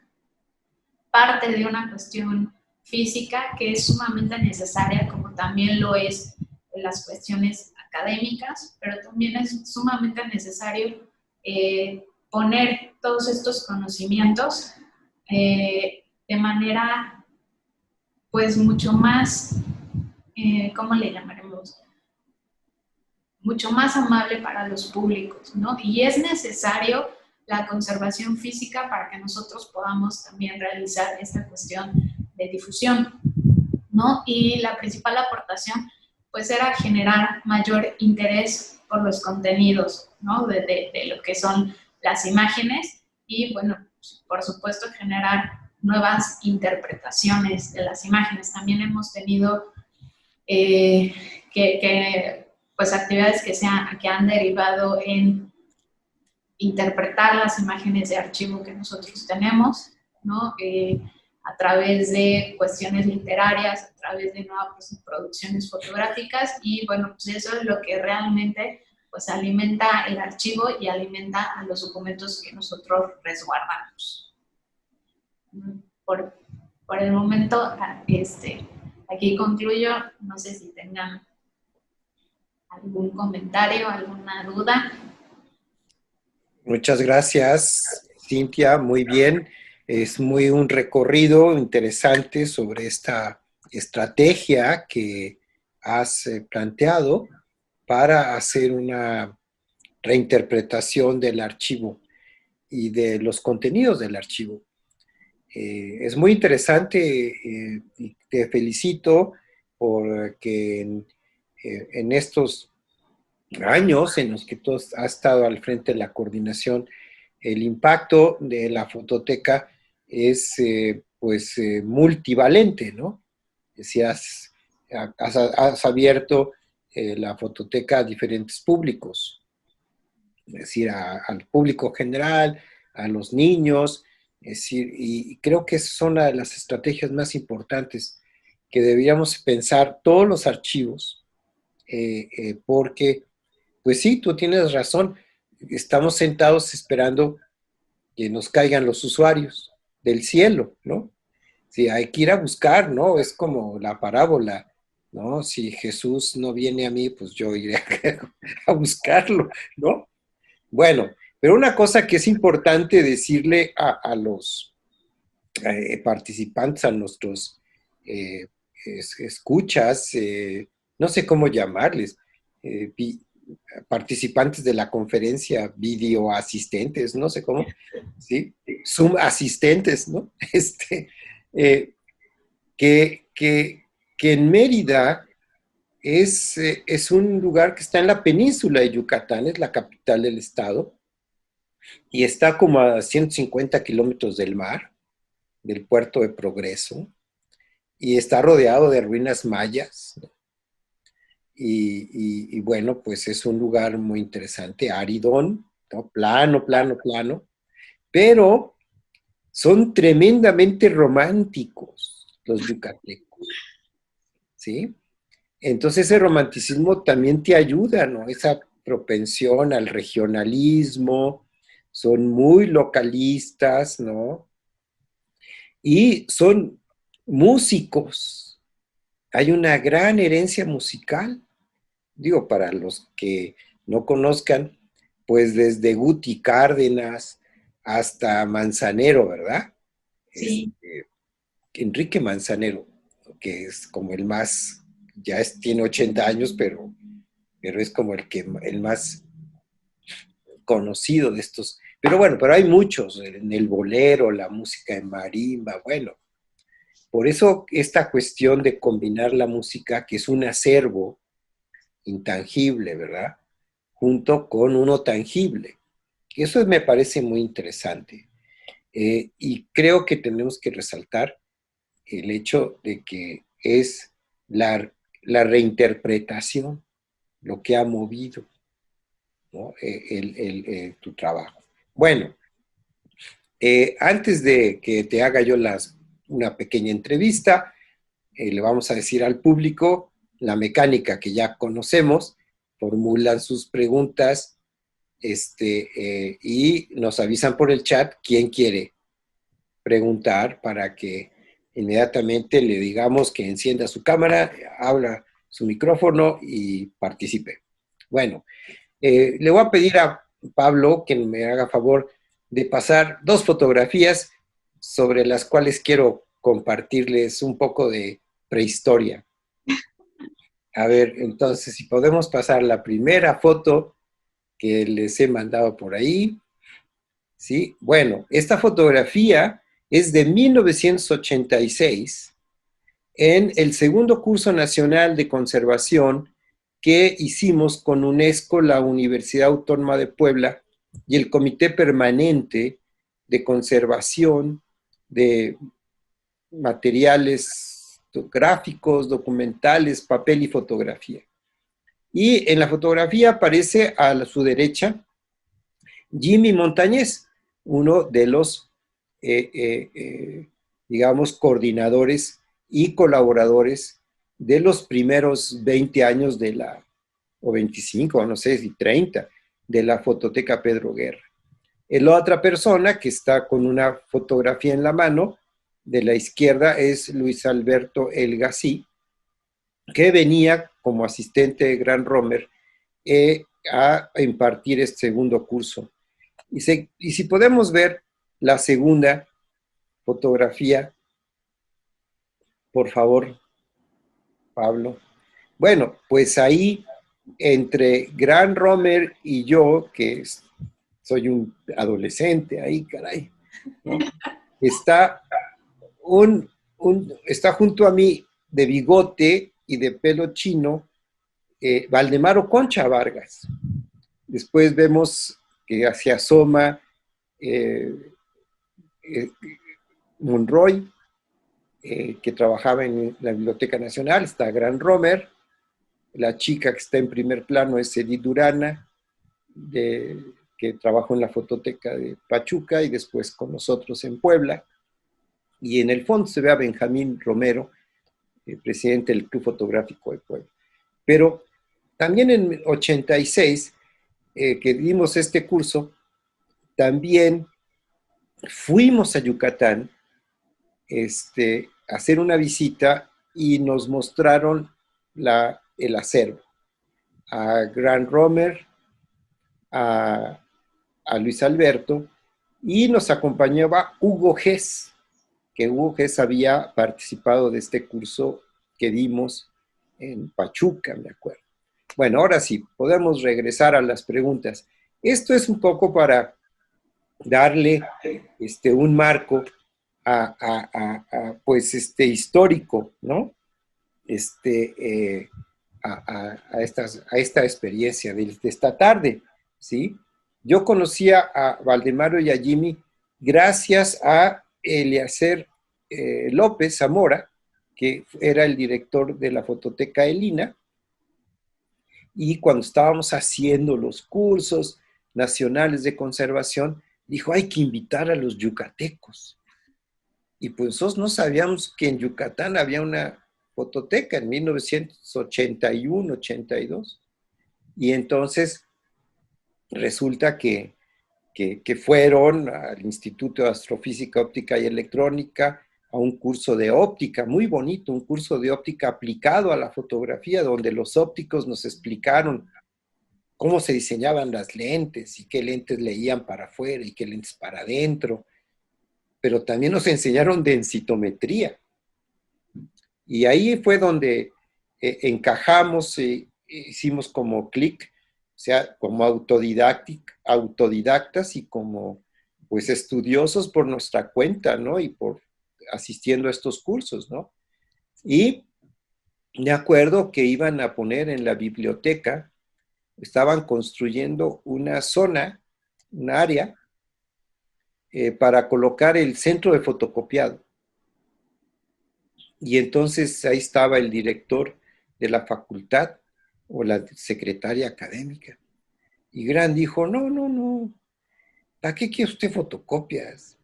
parte de una cuestión física que es sumamente necesaria, como también lo es en las cuestiones académicas, pero también es sumamente necesario poner todos estos conocimientos de manera pues mucho más, ¿cómo le llamaremos? Mucho más amable para los públicos, ¿no? Y es necesario la conservación física para que nosotros podamos también realizar esta cuestión de difusión, ¿no? Y la principal aportación, pues, era generar mayor interés por los contenidos, ¿no? De lo que son las imágenes, y, bueno, por supuesto, generar nuevas interpretaciones de las imágenes. También hemos tenido pues actividades que han derivado en interpretar las imágenes de archivo que nosotros tenemos, ¿no? A través de cuestiones literarias, a través de nuevas producciones fotográficas, y bueno, pues eso es lo que realmente pues alimenta el archivo y alimenta a los documentos que nosotros resguardamos. Por el momento, aquí concluyo. No sé si tengan algún comentario, alguna duda. Muchas gracias, Cintia, muy bien. Es muy un recorrido interesante sobre esta estrategia que has planteado para hacer una reinterpretación del archivo y de los contenidos del archivo. Es muy interesante y te felicito porque en estos años en los que tú has estado al frente de la coordinación, el impacto de la fototeca es multivalente, ¿no? Si has abierto la fototeca a diferentes públicos, es decir, al público general, a los niños, es decir, y creo que es una de las estrategias más importantes que deberíamos pensar todos los archivos, porque, pues sí, tú tienes razón, estamos sentados esperando que nos caigan los usuarios del cielo, ¿no? Sí, hay que ir a buscar, ¿no? Es como la parábola, ¿no? Si Jesús no viene a mí, pues yo iré a buscarlo, ¿no? Bueno, pero una cosa que es importante decirle a los participantes, a nuestros eh, escuchas, no sé cómo llamarles, eh, vi- participantes de la conferencia, video asistentes, no sé cómo, ¿sí? Zoom asistentes, ¿no? Eh, que, que, que en Mérida es un lugar que está en la península de Yucatán, es la capital del estado, y está como a 150 kilómetros del mar, del puerto de Progreso, y está rodeado de ruinas mayas, ¿no? Y bueno, pues es un lugar muy interesante, áridón, ¿no? Plano, plano, plano, pero son tremendamente románticos los yucatecos, ¿sí? Entonces ese romanticismo también te ayuda, ¿no? Esa propensión al regionalismo, son muy localistas, ¿no? Y son músicos. Hay una gran herencia musical. Digo, para los que no conozcan, pues desde Guti Cárdenas hasta Manzanero, ¿verdad? Sí, Este, Enrique Manzanero, que es como el más, tiene 80 años, pero es como el más conocido de estos. Pero bueno, pero hay muchos, en el bolero, la música en marimba, bueno. Por eso esta cuestión de combinar la música, que es un acervo intangible, ¿verdad? Junto con uno tangible. Eso me parece muy interesante. Y creo que tenemos que resaltar el hecho de que es la reinterpretación lo que ha movido, ¿no? Tu trabajo. Bueno, antes de que te haga yo una pequeña entrevista, le vamos a decir al público la mecánica que ya conocemos, formulan sus preguntas y nos avisan por el chat quién quiere preguntar para que inmediatamente le digamos que encienda su cámara, abra su micrófono y participe. Bueno, le voy a pedir a Pablo que me haga favor de pasar dos fotografías sobre las cuales quiero compartirles un poco de prehistoria. A ver, entonces, si podemos pasar la primera foto que les he mandado por ahí. ¿Sí? Bueno, esta fotografía es de 1986 en el segundo curso nacional de conservación que hicimos con UNESCO, la Universidad Autónoma de Puebla y el Comité Permanente de Conservación de Materiales Gráficos, Documentales, Papel y Fotografía. Y en la fotografía aparece a su derecha Jimmy Montañez, uno de los, digamos, coordinadores y colaboradores de los primeros 20 años o 25, no sé si 30, de la Fototeca Pedro Guerra. La otra persona que está con una fotografía en la mano, de la izquierda, es Luis Alberto Elgasí, que venía como asistente de Gran Romer a impartir este segundo curso. Y si podemos ver la segunda fotografía, por favor, Pablo. Bueno, pues ahí entre Gran Romer y yo, soy un adolescente ahí, caray, ¿no? Está, está junto a mí de bigote y de pelo chino, Valdemaro Concha Vargas. Después vemos que se asoma eh, eh, Monroy, que trabajaba en la Biblioteca Nacional, está Gran Romer, la chica que está en primer plano es Edith Durana, que trabajó en la Fototeca de Pachuca y después con nosotros en Puebla, y en el fondo se ve a Benjamín Romero, presidente del Club Fotográfico de Puebla. Pero también en 86, que dimos este curso, también fuimos a Yucatán hacer una visita y nos mostraron el acervo. A Grant Romer, a Luis Alberto, y nos acompañaba Hugo Gess, que Hugo Gess había participado de este curso que dimos en Pachuca, me acuerdo. Bueno, ahora sí, podemos regresar a las preguntas. Esto es un poco para darle un marco histórico, ¿no? A esta experiencia de esta tarde, ¿sí? Yo conocía a Valdemaro y a Jimmy gracias a Eliezer López Zamora, que era el director de la Fototeca Elina, y cuando estábamos haciendo los cursos nacionales de conservación, dijo, hay que invitar a los yucatecos. Y pues nosotros no sabíamos que en Yucatán había una fototeca en 1981, 82. Y entonces resulta que fueron al Instituto de Astrofísica, Óptica y Electrónica a un curso de óptica, muy bonito, un curso de óptica aplicado a la fotografía, donde los ópticos nos explicaron cómo se diseñaban las lentes y qué lentes leían para afuera y qué lentes para adentro, pero también nos enseñaron densitometría. Y ahí fue donde encajamos, hicimos como clic, o sea, como autodidactas y como pues estudiosos por nuestra cuenta, ¿no? Y por asistiendo a estos cursos, ¿no? Y me acuerdo que iban a poner en la biblioteca, estaban construyendo una zona, un área, para colocar el centro de fotocopiado. Y entonces ahí estaba el director de la facultad o la secretaria académica. Y Gran dijo, no, ¿para qué quiere usted fotocopias?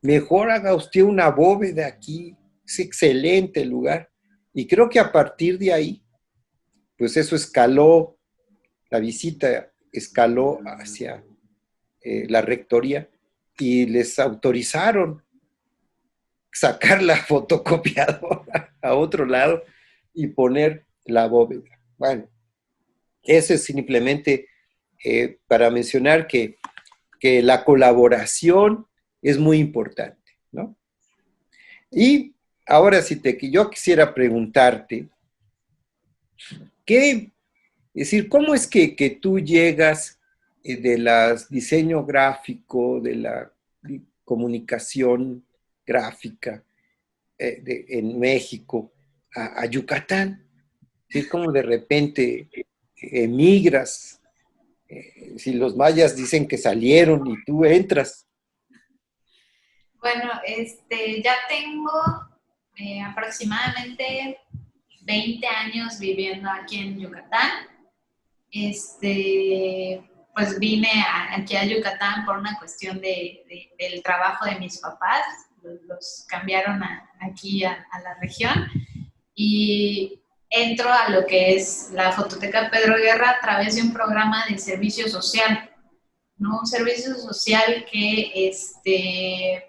Mejor haga usted una bóveda aquí, es excelente el lugar. Y creo que a partir de ahí, pues eso escaló, la visita escaló hacia la rectoría y les autorizaron sacar la fotocopiadora a otro lado y poner la bóveda. Bueno, eso es simplemente para mencionar que la colaboración es muy importante, ¿no? Y ahora yo quisiera preguntarte, ¿cómo es que tú llegas del diseño gráfico, de la comunicación gráfica en México a Yucatán? ¿Sí? ¿Cómo de repente emigras? Si los mayas dicen que salieron y tú entras. Bueno, ya tengo aproximadamente 20 años viviendo aquí en Yucatán. Pues vine aquí a Yucatán por una cuestión del trabajo de mis papás. Los cambiaron aquí a la región y entro a lo que es la Fototeca Pedro Guerra a través de un programa de servicio social, ¿no? Un servicio social que,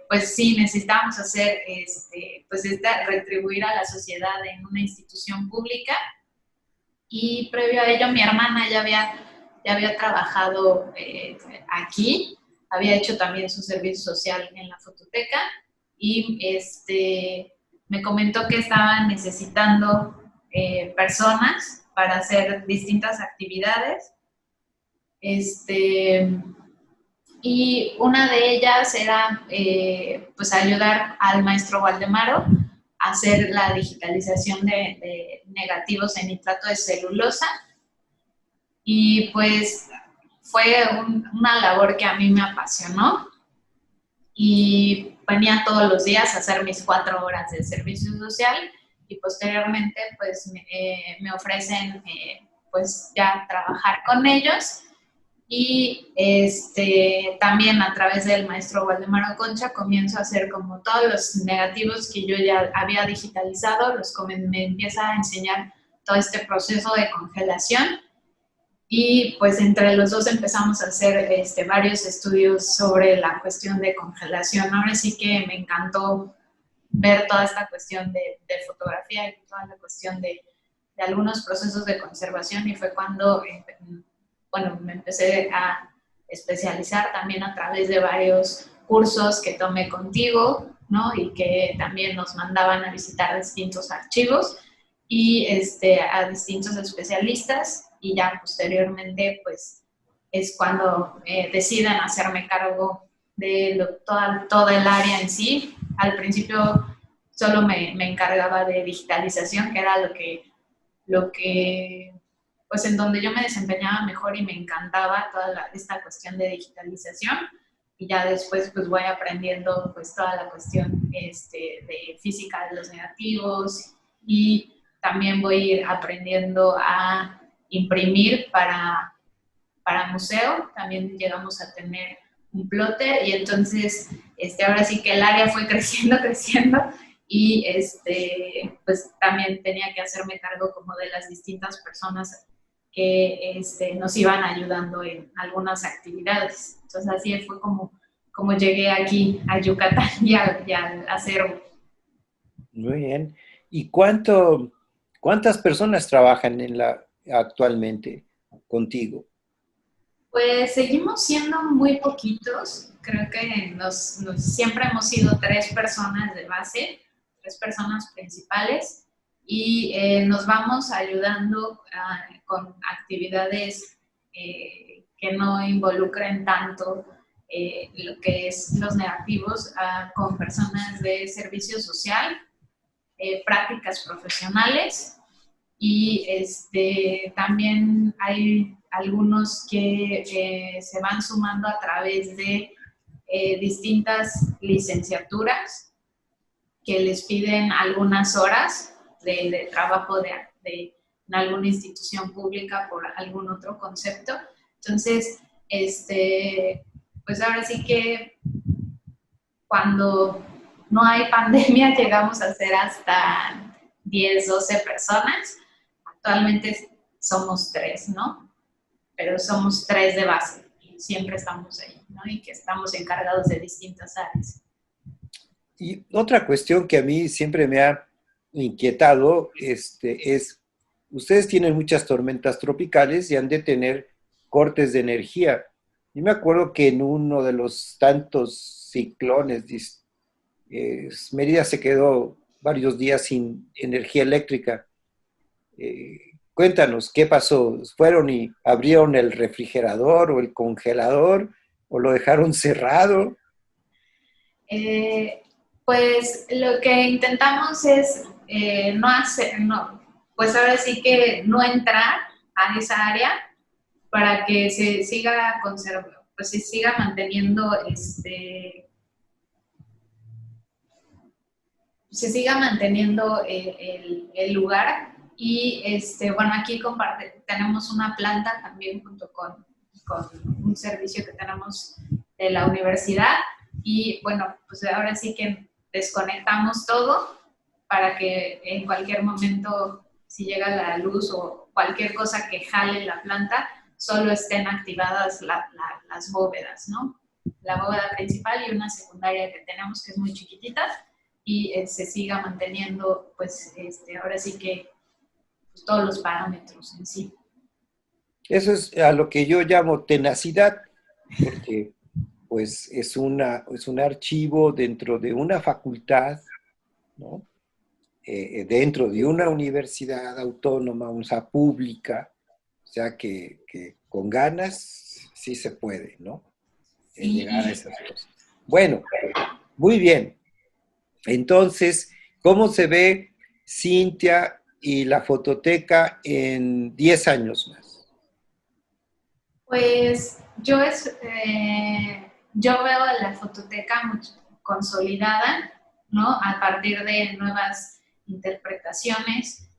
pues sí, necesitábamos hacer, retribuir a la sociedad en una institución pública. Y previo a ello, mi hermana ya había trabajado aquí, había hecho también su servicio social en la fototeca y me comentó que estaban necesitando personas para hacer distintas actividades. Y una de ellas era pues ayudar al maestro Valdemaro a hacer la digitalización de negativos en nitrato de celulosa. Y pues fue una labor que a mí me apasionó y venía todos los días a hacer mis 4 horas de servicio social y posteriormente pues me ofrecen pues ya trabajar con ellos. Y también a través del maestro Valdemaro Concha comienzo a hacer como todos los negativos que yo ya había digitalizado, me empieza a enseñar todo este proceso de congelación y pues entre los dos empezamos a hacer varios estudios sobre la cuestión de congelación. Ahora sí que me encantó ver toda esta cuestión de fotografía y toda la cuestión de algunos procesos de conservación, y fue cuando, bueno, me empecé a especializar también a través de varios cursos que tomé contigo, ¿no? Y que también nos mandaban a visitar distintos archivos y a distintos especialistas, y ya posteriormente, pues, es cuando deciden hacerme cargo de toda el área en sí. Al principio solo me encargaba de digitalización, que era lo que pues en donde yo me desempeñaba mejor y me encantaba toda esta cuestión de digitalización, y ya después pues voy aprendiendo pues toda la cuestión de física de los negativos, y también voy a ir aprendiendo a imprimir para museo. También llegamos a tener un plotter, y entonces ahora sí que el área fue creciendo, y pues también tenía que hacerme cargo como de las distintas personas que nos iban ayudando en algunas actividades. Entonces así fue como llegué aquí a Yucatán y al acero. Muy bien. ¿Y cuántas personas trabajan actualmente contigo? Pues seguimos siendo muy poquitos. Creo que siempre hemos sido 3 personas de base, 3 personas principales, y nos vamos ayudando con actividades que no involucren tanto lo que es los negativos, con personas de servicio social, prácticas profesionales, y también hay algunos que se van sumando a través de distintas licenciaturas que les piden algunas horas de trabajo en alguna institución pública por algún otro concepto. Entonces, pues ahora sí que cuando no hay pandemia llegamos a ser hasta 10, 12 personas. Actualmente somos 3, ¿no? Pero somos 3 de base y siempre estamos ahí, ¿no? Y que estamos encargados de distintas áreas. Y otra cuestión que a mí siempre me ha inquietado es, ustedes tienen muchas tormentas tropicales y han de tener cortes de energía. Yo me acuerdo que en uno de los tantos ciclones, Mérida se quedó varios días sin energía eléctrica. Cuéntanos, ¿qué pasó? ¿Fueron y abrieron el refrigerador o el congelador o lo dejaron cerrado? Pues lo que intentamos es pues ahora sí que no entrar a esa área para que se siga conservando, pues se siga manteniendo el lugar. Y bueno, aquí tenemos una planta también junto con un servicio que tenemos de la universidad, y bueno, pues ahora sí que desconectamos todo para que en cualquier momento, si llega la luz o cualquier cosa que jale la planta, solo estén activadas las bóvedas, ¿no? La bóveda principal y una secundaria que tenemos, que es muy chiquitita, y se siga manteniendo, pues, ahora sí que pues, todos los parámetros en sí. Eso es a lo que yo llamo tenacidad, porque pues es un archivo dentro de una facultad, ¿no? Dentro de una universidad autónoma, una pública, o sea que con ganas sí se puede, ¿no? Sí. Llegar a esas cosas. Bueno, muy bien. Entonces, ¿cómo se ve Cintia y la fototeca en 10 años más? Pues yo veo la fototeca mucho consolidada, ¿no? A partir de nuevas interpretaciones,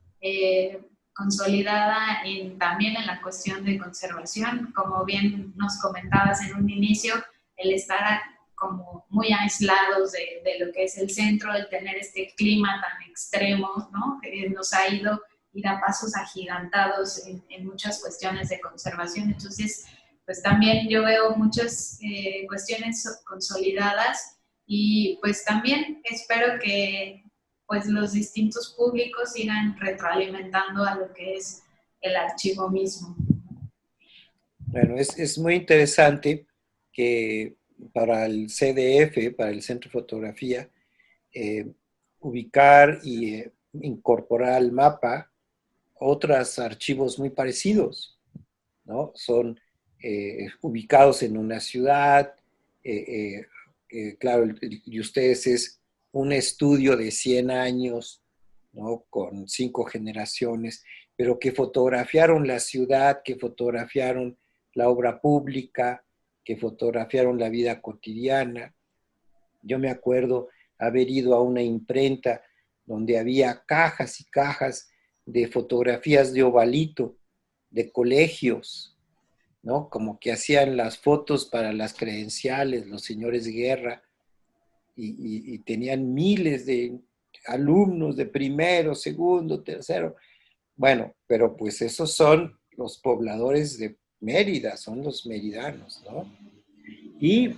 consolidada también en la cuestión de conservación. Como bien nos comentabas en un inicio, el estar como muy aislados de lo que es el centro, el tener este clima tan extremo, ¿no? Que nos ha ido ir a pasos agigantados en muchas cuestiones de conservación. Entonces, pues también yo veo muchas cuestiones consolidadas, Y pues también espero que pues los distintos públicos sigan retroalimentando a lo que es el archivo mismo. Bueno, es muy interesante que para el CDF, para el Centro de Fotografía, ubicar y incorporar al mapa otros archivos muy parecidos, ¿no? Son ubicados en una ciudad, claro, y ustedes es un estudio de 100 años, ¿no? Con 5 generaciones, pero que fotografiaron la ciudad, que fotografiaron la obra pública, que fotografiaron la vida cotidiana. Yo me acuerdo haber ido a una imprenta donde había cajas y cajas de fotografías de ovalito, de colegios, ¿no? Como que hacían las fotos para las credenciales, los señores de guerra, y tenían miles de alumnos de primero, segundo, tercero. Bueno, pero pues esos son los pobladores de Mérida, son los meridanos, ¿no? Y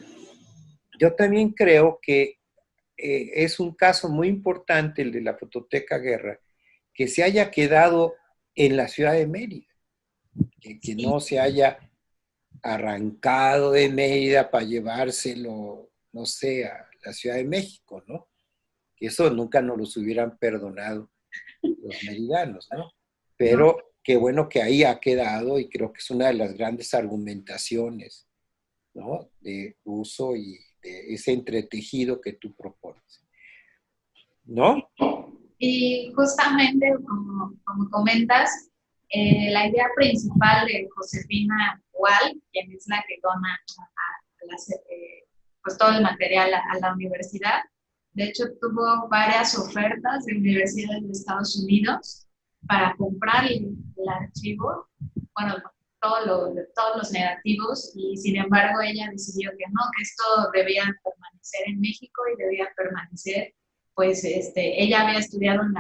yo también creo que es un caso muy importante el de la Fototeca Guerra, que se haya quedado en la ciudad de Mérida, que no se haya arrancado de Mérida para llevárselo, no sé, a la Ciudad de México, ¿no? Que eso nunca nos los hubieran perdonado los meridanos, ¿no? Pero qué bueno que ahí ha quedado y creo que es una de las grandes argumentaciones, ¿no? De uso y de ese entretejido que tú propones, ¿no? Y justamente, como comentas, la idea principal de Josefina Gual, quien es la que dona pues todo el material a la universidad, de hecho tuvo varias ofertas de universidades de Estados Unidos para comprar el archivo, bueno, todos los negativos, y sin embargo ella decidió que no, que esto debía permanecer en México y debía permanecer, pues ella había estudiado en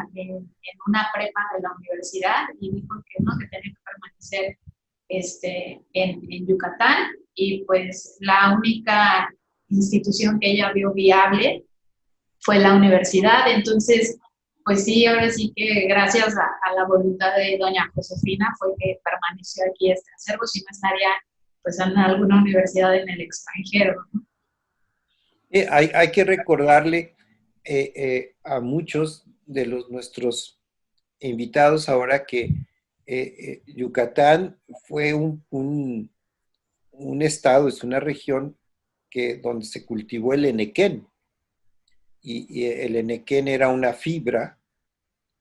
una prepa de la universidad y dijo que no, que tenía que permanecer en Yucatán, y pues la única institución que ella vio viable fue la universidad. Entonces, pues sí, ahora sí que gracias a la voluntad de doña Josefina fue que permaneció aquí este acervo, si no estaría pues en alguna universidad en el extranjero, ¿no? Hay que recordarle a muchos de nuestros invitados ahora que Yucatán fue un estado, es una región donde se cultivó el enequén. Y el enequén era una fibra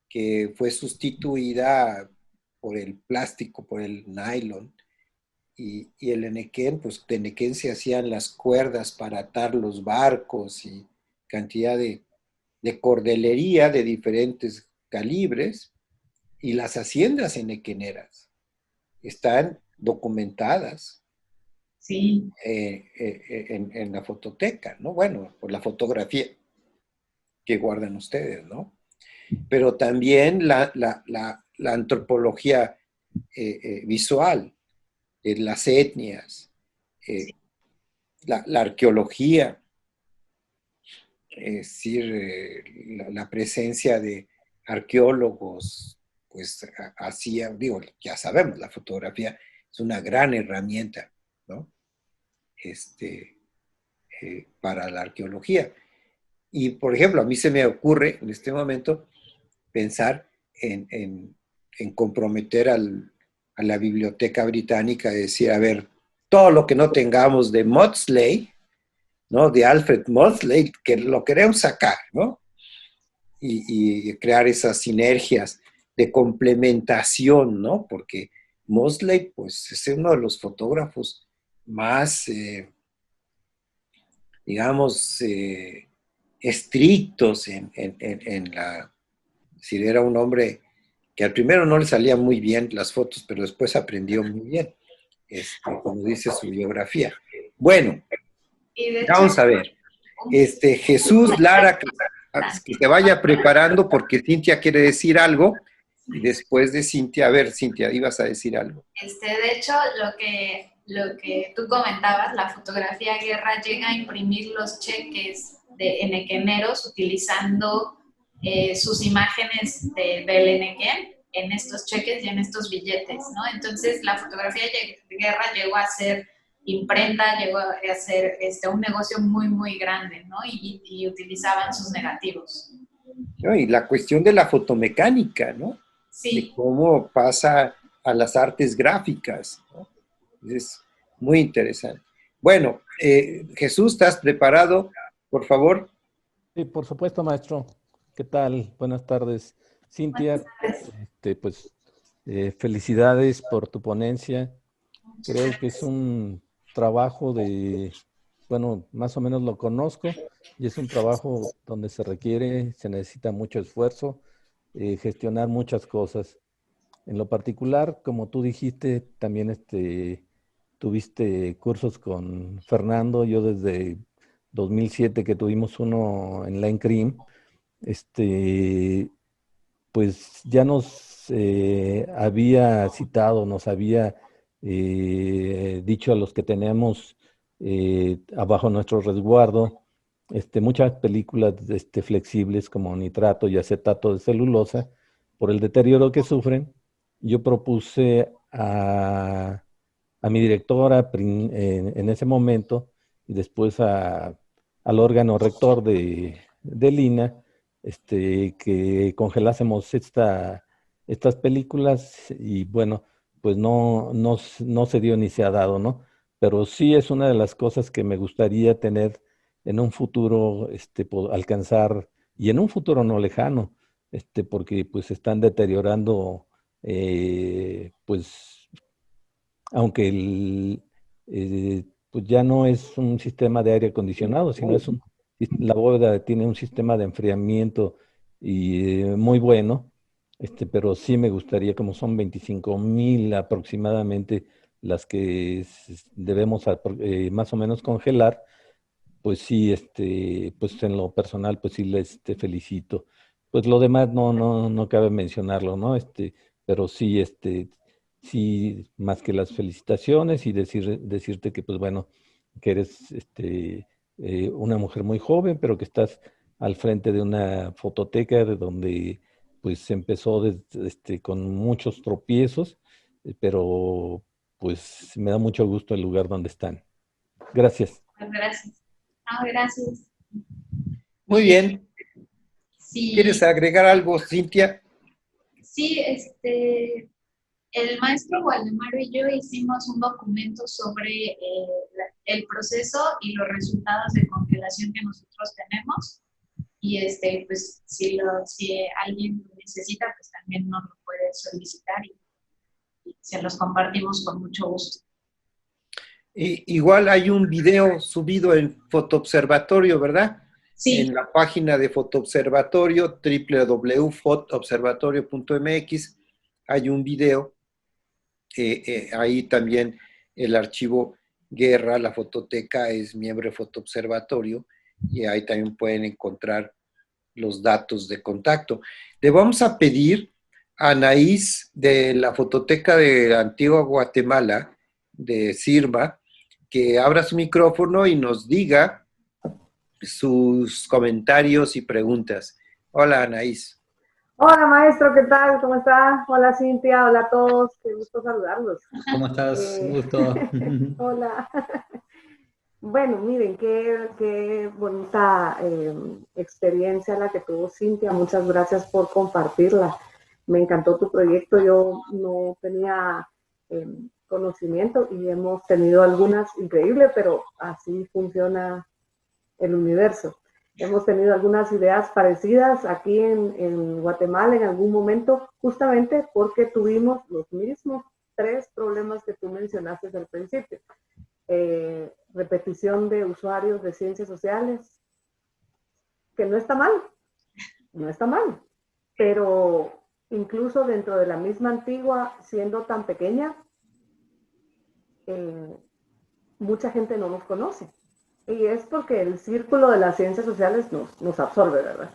que fue sustituida por el plástico, por el nylon. Y el enequén, pues de enequén se hacían las cuerdas para atar los barcos y cantidad de cordelería de diferentes calibres. Y las haciendas enequeneras están documentadas. Sí. En la fototeca, ¿no? Bueno, por la fotografía que guardan ustedes, ¿no? Pero también la antropología visual, las etnias, Sí. la arqueología, es decir, la presencia de arqueólogos, pues hacía, digo, ya sabemos, la fotografía es una gran herramienta, ¿no? Para la arqueología. Y, por ejemplo, a mí se me ocurre en este momento pensar en comprometer a la Biblioteca Británica, de decir, a ver, todo lo que no tengamos de Maudslay, ¿no? De Alfred Maudslay, que lo queremos sacar, ¿no? Y crear esas sinergias de complementación, ¿no? Porque Maudslay, pues, es uno de los fotógrafos más, digamos, estrictos en la... Es decir, era un hombre que al primero no le salían muy bien las fotos, pero después aprendió muy bien, como dice su biografía. Bueno, Y de hecho, vamos a ver. Jesús, Lara, que se vaya preparando porque Cintia quiere decir algo. Y después de Cintia, a ver, Cintia, ibas a decir algo. de hecho, lo que tú comentabas, la fotografía guerra llega a imprimir los cheques de enequeneros utilizando sus imágenes del enequén en estos cheques y en estos billetes, ¿no? Entonces la fotografía de guerra llegó a ser imprenta, llegó a ser un negocio muy, muy grande, ¿no? Y utilizaban sus negativos. ¿No? Y la cuestión de la fotomecánica, ¿no? Sí. De cómo pasa a las artes gráficas, ¿no? Es muy interesante. Bueno, Jesús, ¿estás preparado? Por favor. Sí, por supuesto, maestro. ¿Qué tal? Buenas tardes. Cintia, Buenas tardes. pues felicidades por tu ponencia. Creo que es un trabajo bueno, más o menos lo conozco y es un trabajo donde se necesita mucho esfuerzo, gestionar muchas cosas. En lo particular, como tú dijiste, también tuviste cursos con Fernando. Yo desde 2007 que tuvimos uno en la ENCRIM, pues ya nos había citado, nos había dicho a los que tenemos abajo nuestro resguardo, muchas películas flexibles como nitrato y acetato de celulosa, por el deterioro que sufren. Yo propuse a mi directora en ese momento y después al órgano rector del INA, que congelásemos estas películas y bueno, pues no se dio ni se ha dado, ¿no? Pero sí es una de las cosas que me gustaría tener en un futuro, alcanzar, y en un futuro no lejano, porque pues se están deteriorando, pues aunque pues ya no es un sistema de aire acondicionado, sino la bóveda tiene un sistema de enfriamiento y muy bueno, pero sí me gustaría, como son 25,000 aproximadamente las que debemos más o menos congelar, pues sí, pues en lo personal, pues sí les felicito. Pues lo demás no cabe mencionarlo, ¿no? Pero sí, sí, más que las felicitaciones y decirte que, pues bueno, que eres, una mujer muy joven, pero que estás al frente de una fototeca de donde, pues, empezó con muchos tropiezos, pero, pues, me da mucho gusto el lugar donde están. Gracias. Gracias. Gracias. Muy bien. Sí, ¿Quieres agregar algo, Cintia? sí, el maestro Waldemar y yo hicimos un documento sobre el proceso y los resultados de congelación que nosotros tenemos. Y pues si alguien lo necesita, pues también nos lo puede solicitar y se los compartimos con mucho gusto. Igual hay un video subido en Fotoobservatorio, ¿verdad? Sí. En la página de Fotoobservatorio, www.fotoobservatorio.mx, hay un video. Ahí también el archivo Guerra, la fototeca, es miembro de Fotoobservatorio y ahí también pueden encontrar los datos de contacto. Le vamos a pedir a Anaís de la Fototeca de Antigua Guatemala, de CIRMA, que abra su micrófono y nos diga sus comentarios y preguntas. Hola, Anaís. Hola maestro, ¿qué tal? ¿Cómo está? Hola Cintia, hola a todos, qué gusto saludarlos. ¿Cómo estás? Un gusto. Hola. Bueno, miren, qué bonita experiencia la que tuvo Cintia, muchas gracias por compartirla. Me encantó tu proyecto, yo no tenía conocimiento y hemos tenido algunas increíbles, pero así funciona el universo. Hemos tenido algunas ideas parecidas aquí en Guatemala en algún momento, justamente porque tuvimos los mismos 3 problemas que tú mencionaste al principio. Repetición de usuarios de ciencias sociales, que no está mal, pero incluso dentro de la misma Antigua, siendo tan pequeña, mucha gente no nos conoce. Y es porque el círculo de las ciencias sociales nos absorbe, ¿verdad?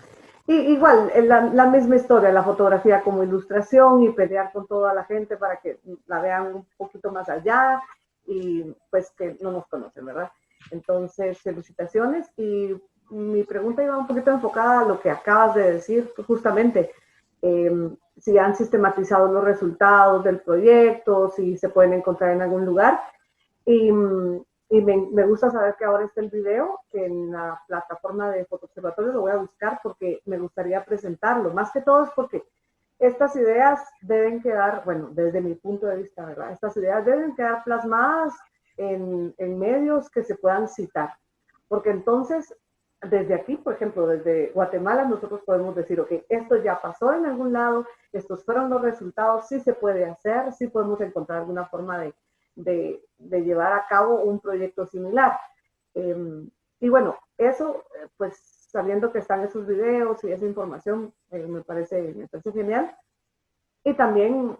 Y igual, la misma historia, la fotografía como ilustración y pelear con toda la gente para que la vean un poquito más allá y pues que no nos conocen, ¿verdad? Entonces, felicitaciones y mi pregunta iba un poquito enfocada a lo que acabas de decir, justamente. Si han sistematizado los resultados del proyecto, si se pueden encontrar en algún lugar. Y me gusta saber que ahora está el video, que en la plataforma de Fotoobservatorio lo voy a buscar porque me gustaría presentarlo. Más que todo es porque estas ideas deben quedar, bueno, desde mi punto de vista, ¿verdad? Estas ideas deben quedar plasmadas en medios que se puedan citar. Porque entonces, desde aquí, por ejemplo, desde Guatemala, nosotros podemos decir, ok, esto ya pasó en algún lado, estos fueron los resultados, sí se puede hacer, sí podemos encontrar alguna forma de llevar a cabo un proyecto similar. Y bueno, eso, pues sabiendo que están esos videos y esa información, me parece genial. Y también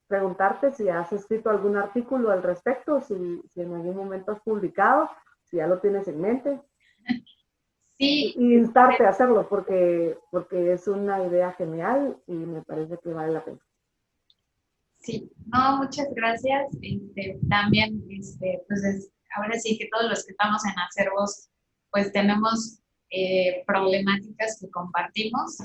preguntarte si has escrito algún artículo al respecto, si en algún momento has publicado, si ya lo tienes en mente. Sí. Y instarte a hacerlo porque es una idea genial y me parece que vale la pena. Sí, no, muchas gracias. También, pues ahora sí que todos los que estamos en Acervos, pues tenemos problemáticas que compartimos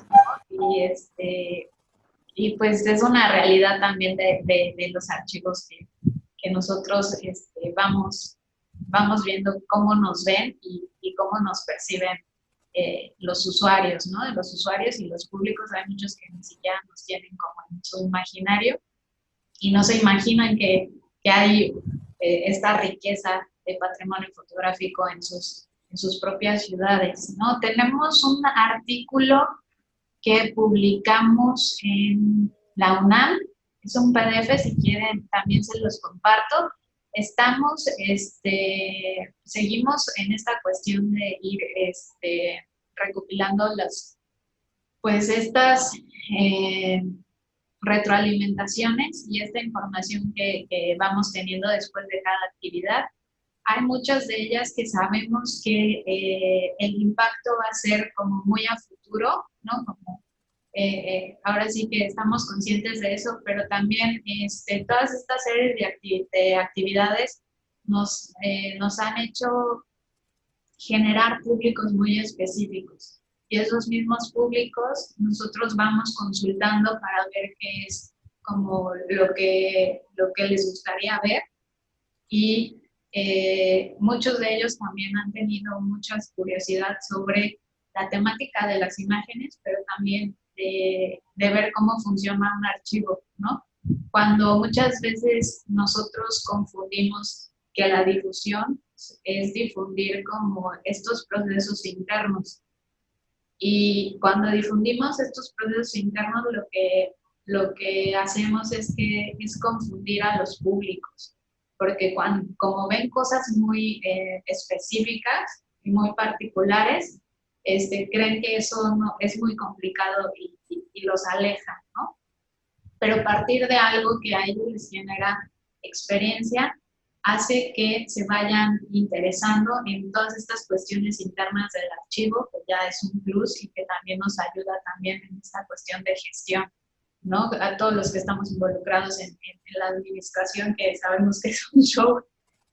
y pues es una realidad también de los archivos que nosotros vamos viendo cómo nos ven y cómo nos perciben los usuarios, ¿no? Los usuarios y los públicos, hay muchos que ni siquiera nos tienen como en su imaginario y no se imaginan que hay esta riqueza de patrimonio fotográfico en sus propias ciudades, ¿no? Tenemos un artículo que publicamos en la UNAM, es un PDF, si quieren también se los comparto. Seguimos en esta cuestión de ir recopilando estas retroalimentaciones y esta información que vamos teniendo después de cada actividad. Hay muchas de ellas que sabemos que el impacto va a ser como muy a futuro, ¿no? Como, ahora sí que estamos conscientes de eso, pero también todas estas series de actividades nos han hecho generar públicos muy específicos. Y esos mismos públicos nosotros vamos consultando para ver qué es como lo que les gustaría ver. Y muchos de ellos también han tenido mucha curiosidad sobre la temática de las imágenes, pero también de ver cómo funciona un archivo, ¿no? Cuando muchas veces nosotros confundimos que la difusión es difundir como estos procesos internos. Y cuando difundimos estos procesos internos, lo que hacemos es confundir a los públicos, porque como ven cosas muy específicas y muy particulares, creen que eso no, es muy complicado y los aleja, ¿no? Pero a partir de algo que a ellos les genera experiencia, hace que se vayan interesando en todas estas cuestiones internas del archivo, que ya es un plus y que también nos ayuda también en esta cuestión de gestión, ¿no? A todos los que estamos involucrados en la administración, que sabemos que es un show,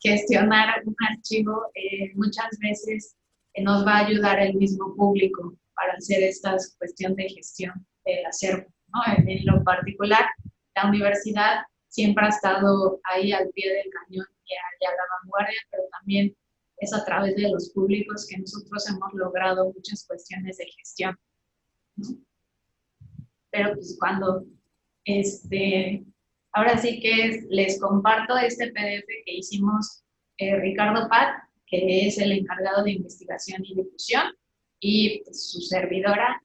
gestionar un archivo muchas veces nos va a ayudar el mismo público para hacer esta cuestión de gestión del acervo, ¿no? En lo particular, la universidad siempre ha estado ahí al pie del cañón y a la vanguardia, pero también es a través de los públicos que nosotros hemos logrado muchas cuestiones de gestión, ¿no? Pero pues cuando, ahora sí que les comparto este PDF que hicimos Ricardo Pat, que es el encargado de investigación y difusión, y pues, su servidora,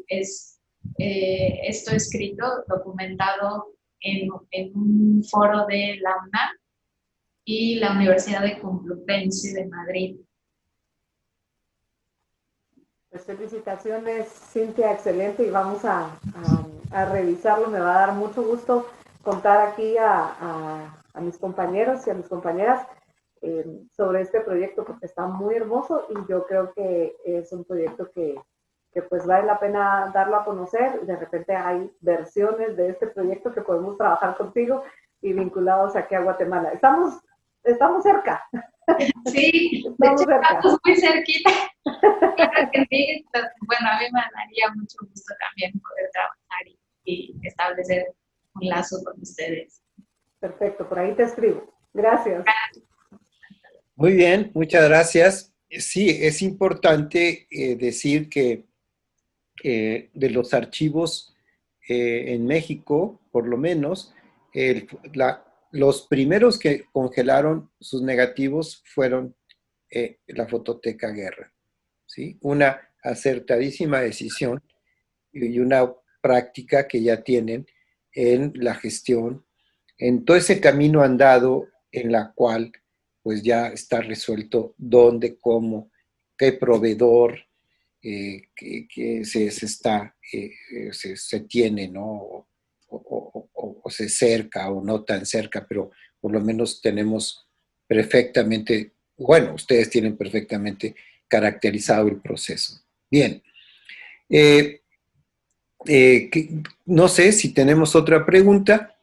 es esto escrito, documentado en un foro de la UNAM y la Universidad de Complutense de Madrid. Pues felicitaciones, Cintia, excelente, y vamos a revisarlo. Me va a dar mucho gusto contar aquí a mis compañeros y a mis compañeras sobre este proyecto, porque está muy hermoso y yo creo que es un proyecto que pues vale la pena darlo a conocer. De repente hay versiones de este proyecto que podemos trabajar contigo y vinculados aquí a Guatemala. Estamos estamos cerca. Sí, Estamos cerca. Estamos muy cerquita. Claro que sí. Bueno, a mí me daría mucho gusto también poder trabajar y establecer un lazo con ustedes. Perfecto, por ahí te escribo. Gracias. Muy bien, muchas gracias. Sí, es importante decir que de los archivos en México, por lo menos, los primeros que congelaron sus negativos fueron la Fototeca Guerra, ¿sí? Una acertadísima decisión y una práctica que ya tienen en la gestión, en todo ese camino andado en la cual pues ya está resuelto dónde, cómo, qué proveedor que se tiene, ¿no? O se cerca o no tan cerca, pero por lo menos tenemos perfectamente, bueno, ustedes tienen perfectamente caracterizado el proceso. Bien. No sé si tenemos otra pregunta.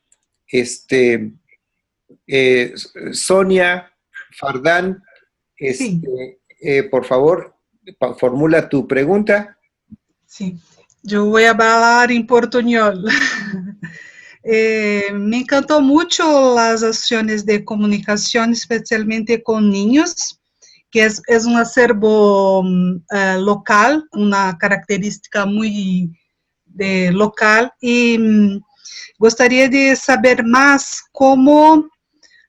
Sonia Fardán, Sí, por favor, formula tu pregunta. sim. Eu vou falar em portunhol. Me encantou muito as ações de comunicação, especialmente com niños, que é um acervo local, uma característica muito local, e gostaria de saber mais como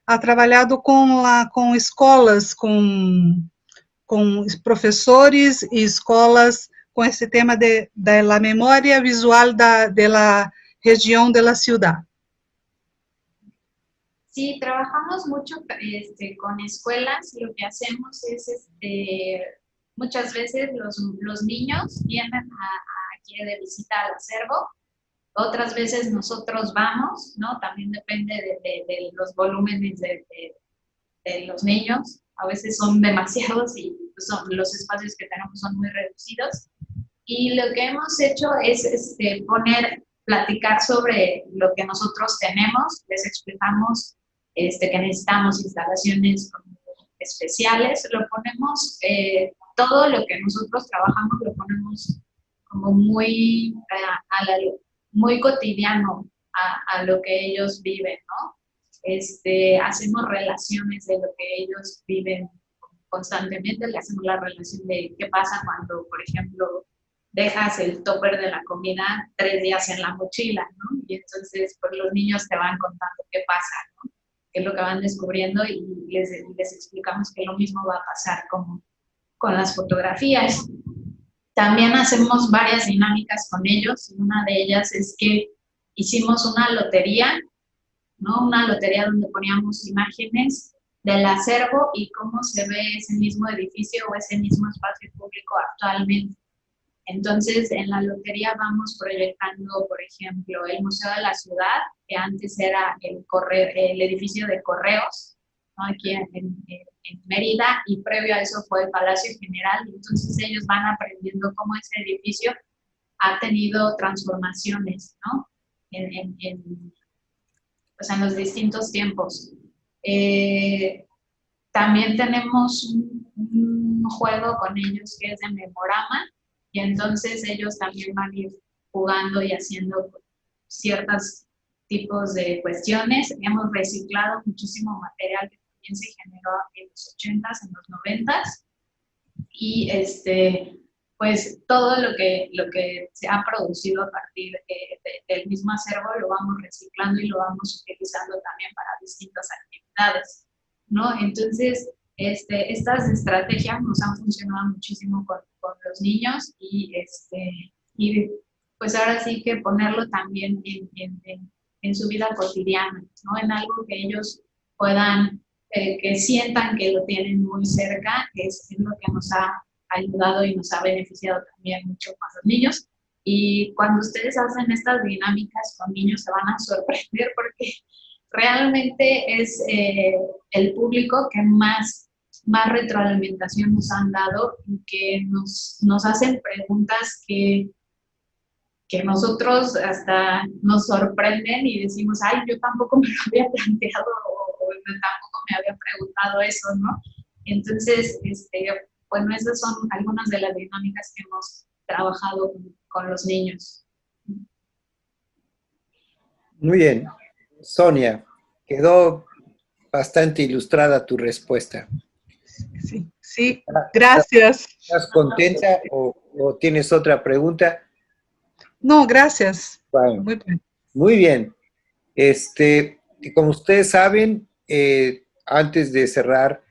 ha trabalhado com escolas, com professores e escolas com esse tema de la memória visual de la región de la ciudad. Sí, trabajamos mucho con escuelas. Lo que hacemos es, muchas veces los niños vienen aquí de visita al acervo. Otras veces nosotros vamos, ¿no? También depende de los volúmenes de los niños. A veces son demasiados y los espacios que tenemos son muy reducidos. Y lo que hemos hecho es platicar sobre lo que nosotros tenemos. Les explicamos que necesitamos instalaciones especiales. Lo ponemos, todo lo que nosotros trabajamos lo ponemos como muy, muy cotidiano a lo que ellos viven, ¿no? Hacemos relaciones de lo que ellos viven constantemente. Le hacemos la relación de qué pasa cuando, por ejemplo, dejas el topper de la comida 3 días en la mochila, ¿no? Y entonces, pues los niños te van contando qué pasa, ¿no? Qué es lo que van descubriendo y les explicamos que lo mismo va a pasar como con las fotografías. También hacemos varias dinámicas con ellos. Una de ellas es que hicimos una lotería, ¿no? Una lotería donde poníamos imágenes del acervo y cómo se ve ese mismo edificio o ese mismo espacio público actualmente. Entonces, en la lotería vamos proyectando, por ejemplo, el Museo de la Ciudad, que antes era el edificio de Correos, ¿no? Aquí en Mérida, y previo a eso fue el Palacio General. Entonces, ellos van aprendiendo cómo ese edificio ha tenido transformaciones, ¿no? Pues en los distintos tiempos. También tenemos un juego con ellos que es de memorama, y entonces ellos también van a ir jugando y haciendo ciertos tipos de cuestiones. Hemos reciclado muchísimo material que también se generó en los 80s, en los 90s, y pues todo lo que se ha producido a partir del mismo acervo lo vamos reciclando y lo vamos utilizando también para distintas actividades, ¿no? Entonces, estas estrategias nos han funcionado muchísimo con los niños y pues ahora sí que ponerlo también en su vida cotidiana, ¿no? En algo que ellos puedan, que sientan que lo tienen muy cerca, es lo que nos ha ayudado y nos ha beneficiado también mucho con los niños. Y cuando ustedes hacen estas dinámicas con niños se van a sorprender porque realmente es el público que más retroalimentación nos han dado y que nos hacen preguntas que nosotros hasta nos sorprenden y decimos, ay, yo tampoco me lo había planteado tampoco me había preguntado eso, ¿no? Entonces, bueno, esas son algunas de las dinámicas que hemos trabajado con los niños. Muy bien. Sonia, quedó bastante ilustrada tu respuesta. Sí, sí, gracias. ¿Estás contenta o tienes otra pregunta? No, gracias. Bueno, Muy bien. muy bien. Como ustedes saben, antes de cerrar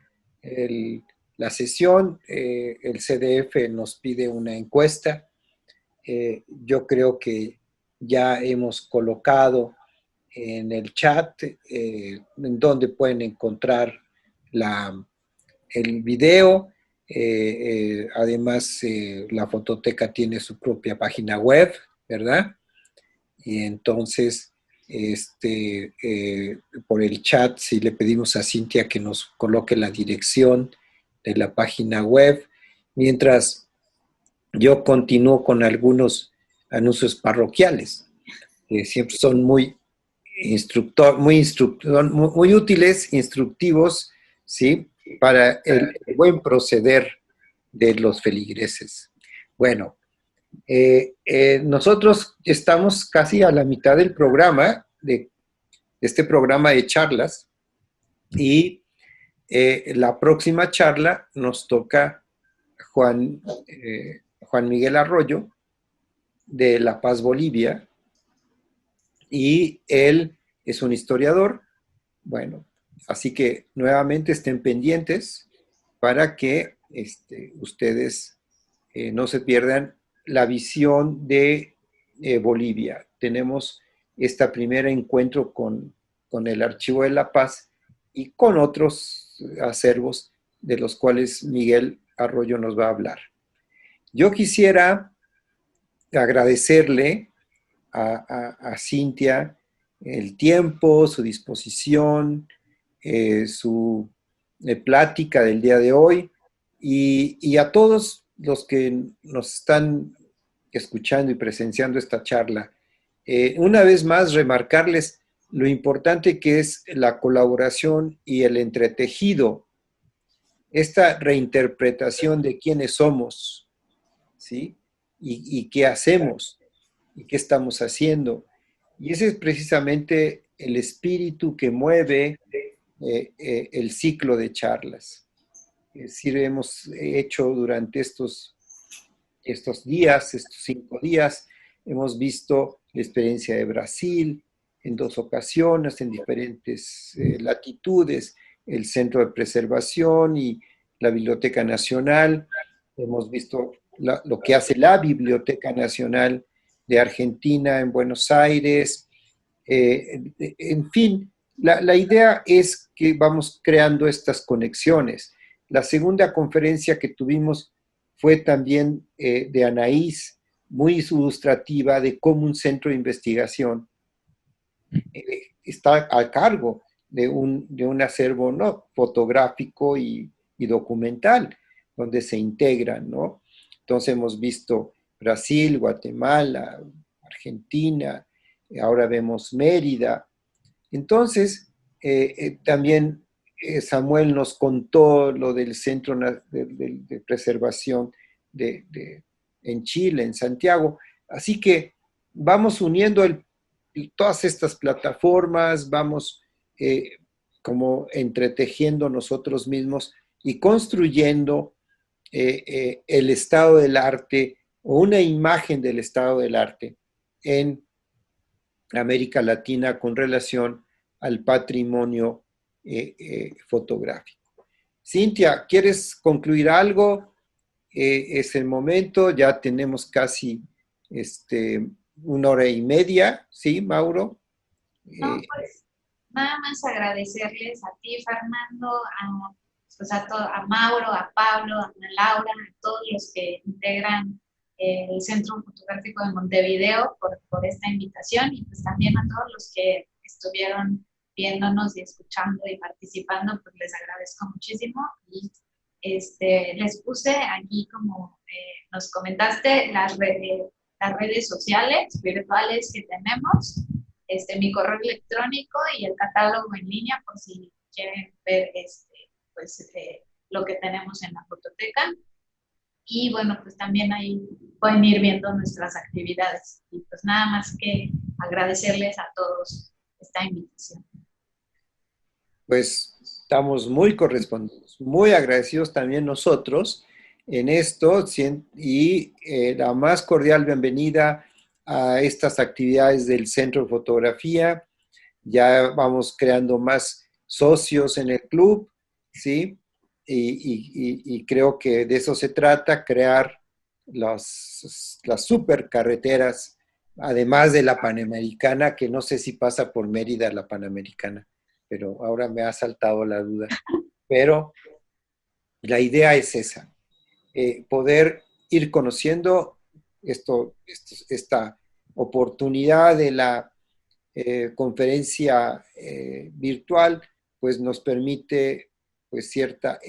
la sesión, el CDF nos pide una encuesta. Yo creo que ya hemos colocado en el chat en donde pueden encontrar el video. Además, la fototeca tiene su propia página web, ¿verdad? Y entonces, por el chat, si le pedimos a Cintia que nos coloque la dirección de la página web, mientras yo continúo con algunos anuncios parroquiales, que siempre son muy útiles, instructivos, ¿sí? Para el buen proceder de los feligreses. Bueno, nosotros estamos casi a la mitad del programa, de este programa de charlas, y la próxima charla nos toca Juan Miguel Arroyo, de La Paz, Bolivia, y él es un historiador. Bueno, así que nuevamente estén pendientes para que ustedes no se pierdan la visión de Bolivia. Tenemos este primer encuentro con el Archivo de la Paz y con otros acervos de los cuales Miguel Arroyo nos va a hablar. Yo quisiera agradecerle a Cintia el tiempo, su disposición, su plática del día de hoy y a todos los que nos están escuchando y presenciando esta charla. Una vez más, remarcarles lo importante que es la colaboración y el entretejido, esta reinterpretación de quiénes somos, ¿sí? Y qué hacemos y qué estamos haciendo. Y ese es precisamente el espíritu que mueve el ciclo de charlas. Es decir, hemos hecho durante estos días, estos 5 días, hemos visto la experiencia de Brasil en 2 ocasiones, en diferentes latitudes, el Centro de Preservación y la Biblioteca Nacional. Hemos visto lo que hace la Biblioteca Nacional de Argentina en Buenos Aires. En fin, la idea es que vamos creando estas conexiones. La segunda conferencia que tuvimos fue también de Anaís, muy ilustrativa de cómo un centro de investigación está a cargo de un acervo, ¿no?, fotográfico y documental, donde se integran, ¿no? Entonces hemos visto Brasil, Guatemala, Argentina, ahora vemos Mérida. Entonces, también Samuel nos contó lo del Centro de Preservación en Chile, en Santiago. Así que vamos uniendo todas estas plataformas, vamos como entretejiendo nosotros mismos y construyendo el estado del arte o una imagen del estado del arte en América Latina con relación al patrimonio fotográfico. Cintia, ¿quieres concluir algo? Es el momento, ya tenemos casi 1 hora y media, ¿sí, Mauro? No, pues nada más agradecerles a ti, Fernando, a Mauro, a Pablo, a Ana Laura, a todos los que integran el Centro Fotográfico de Montevideo por esta invitación y pues también a todos los que estuvieron viéndonos y escuchando y participando, pues les agradezco muchísimo y les puse aquí, como nos comentaste, las redes sociales virtuales que tenemos, mi correo electrónico y el catálogo en línea por si quieren ver lo que tenemos en la fototeca. Y bueno, pues también ahí pueden ir viendo nuestras actividades. Y pues nada más que agradecerles a todos esta invitación. Pues estamos muy correspondidos, muy agradecidos también nosotros en esto y la más cordial bienvenida a estas actividades del Centro de Fotografía. Ya vamos creando más socios en el club, ¿sí? Y creo que de eso se trata, crear las supercarreteras, además de la Panamericana, que no sé si pasa por Mérida la Panamericana, pero ahora me ha saltado la duda. Pero la idea es esa, poder ir conociendo esta oportunidad de la conferencia virtual, pues nos permite pues cierta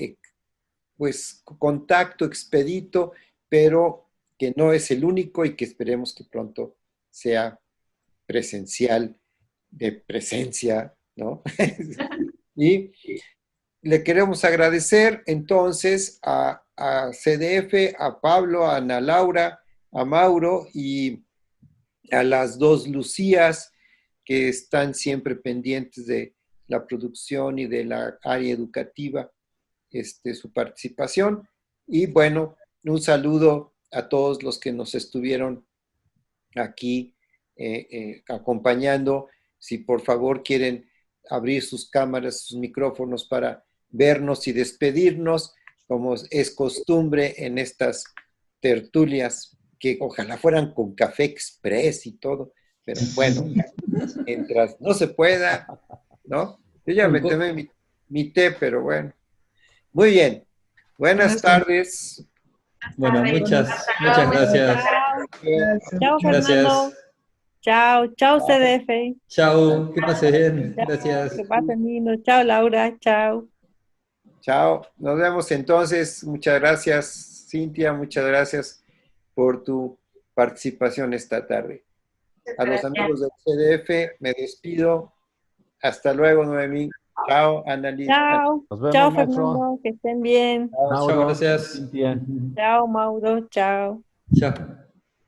pues contacto expedito, pero que no es el único y que esperemos que pronto sea presencial, de presencia, ¿no? Y le queremos agradecer entonces a CDF, a Pablo, a Ana Laura, a Mauro y a las dos Lucías que están siempre pendientes de la producción y de la área educativa, su participación. Y bueno, un saludo a todos los que nos estuvieron aquí acompañando. Si por favor quieren abrir sus cámaras, sus micrófonos para vernos y despedirnos, como es costumbre en estas tertulias, que ojalá fueran con café express y todo, pero bueno, mientras no se pueda, ¿no? Yo ya me tomé mi té, pero bueno. Muy bien. Buenas tardes. Bueno, muchas gracias. Chao, Fernando. Gracias. Chao, CDF. Chao, que pase bien. Chao, Gracias. que pasen lindo. Chao, Laura. Chao. Chao. Nos vemos entonces. Muchas gracias, Cintia. Muchas gracias por tu participación esta tarde. A los amigos del CDF me despido. Hasta luego, Noemí. Chao, Annalise. Chao. Nos vemos, Chao, maestro. Fernando. Que estén bien. Chao, gracias. Cintia. Chao, Mauro. Chao. Chao.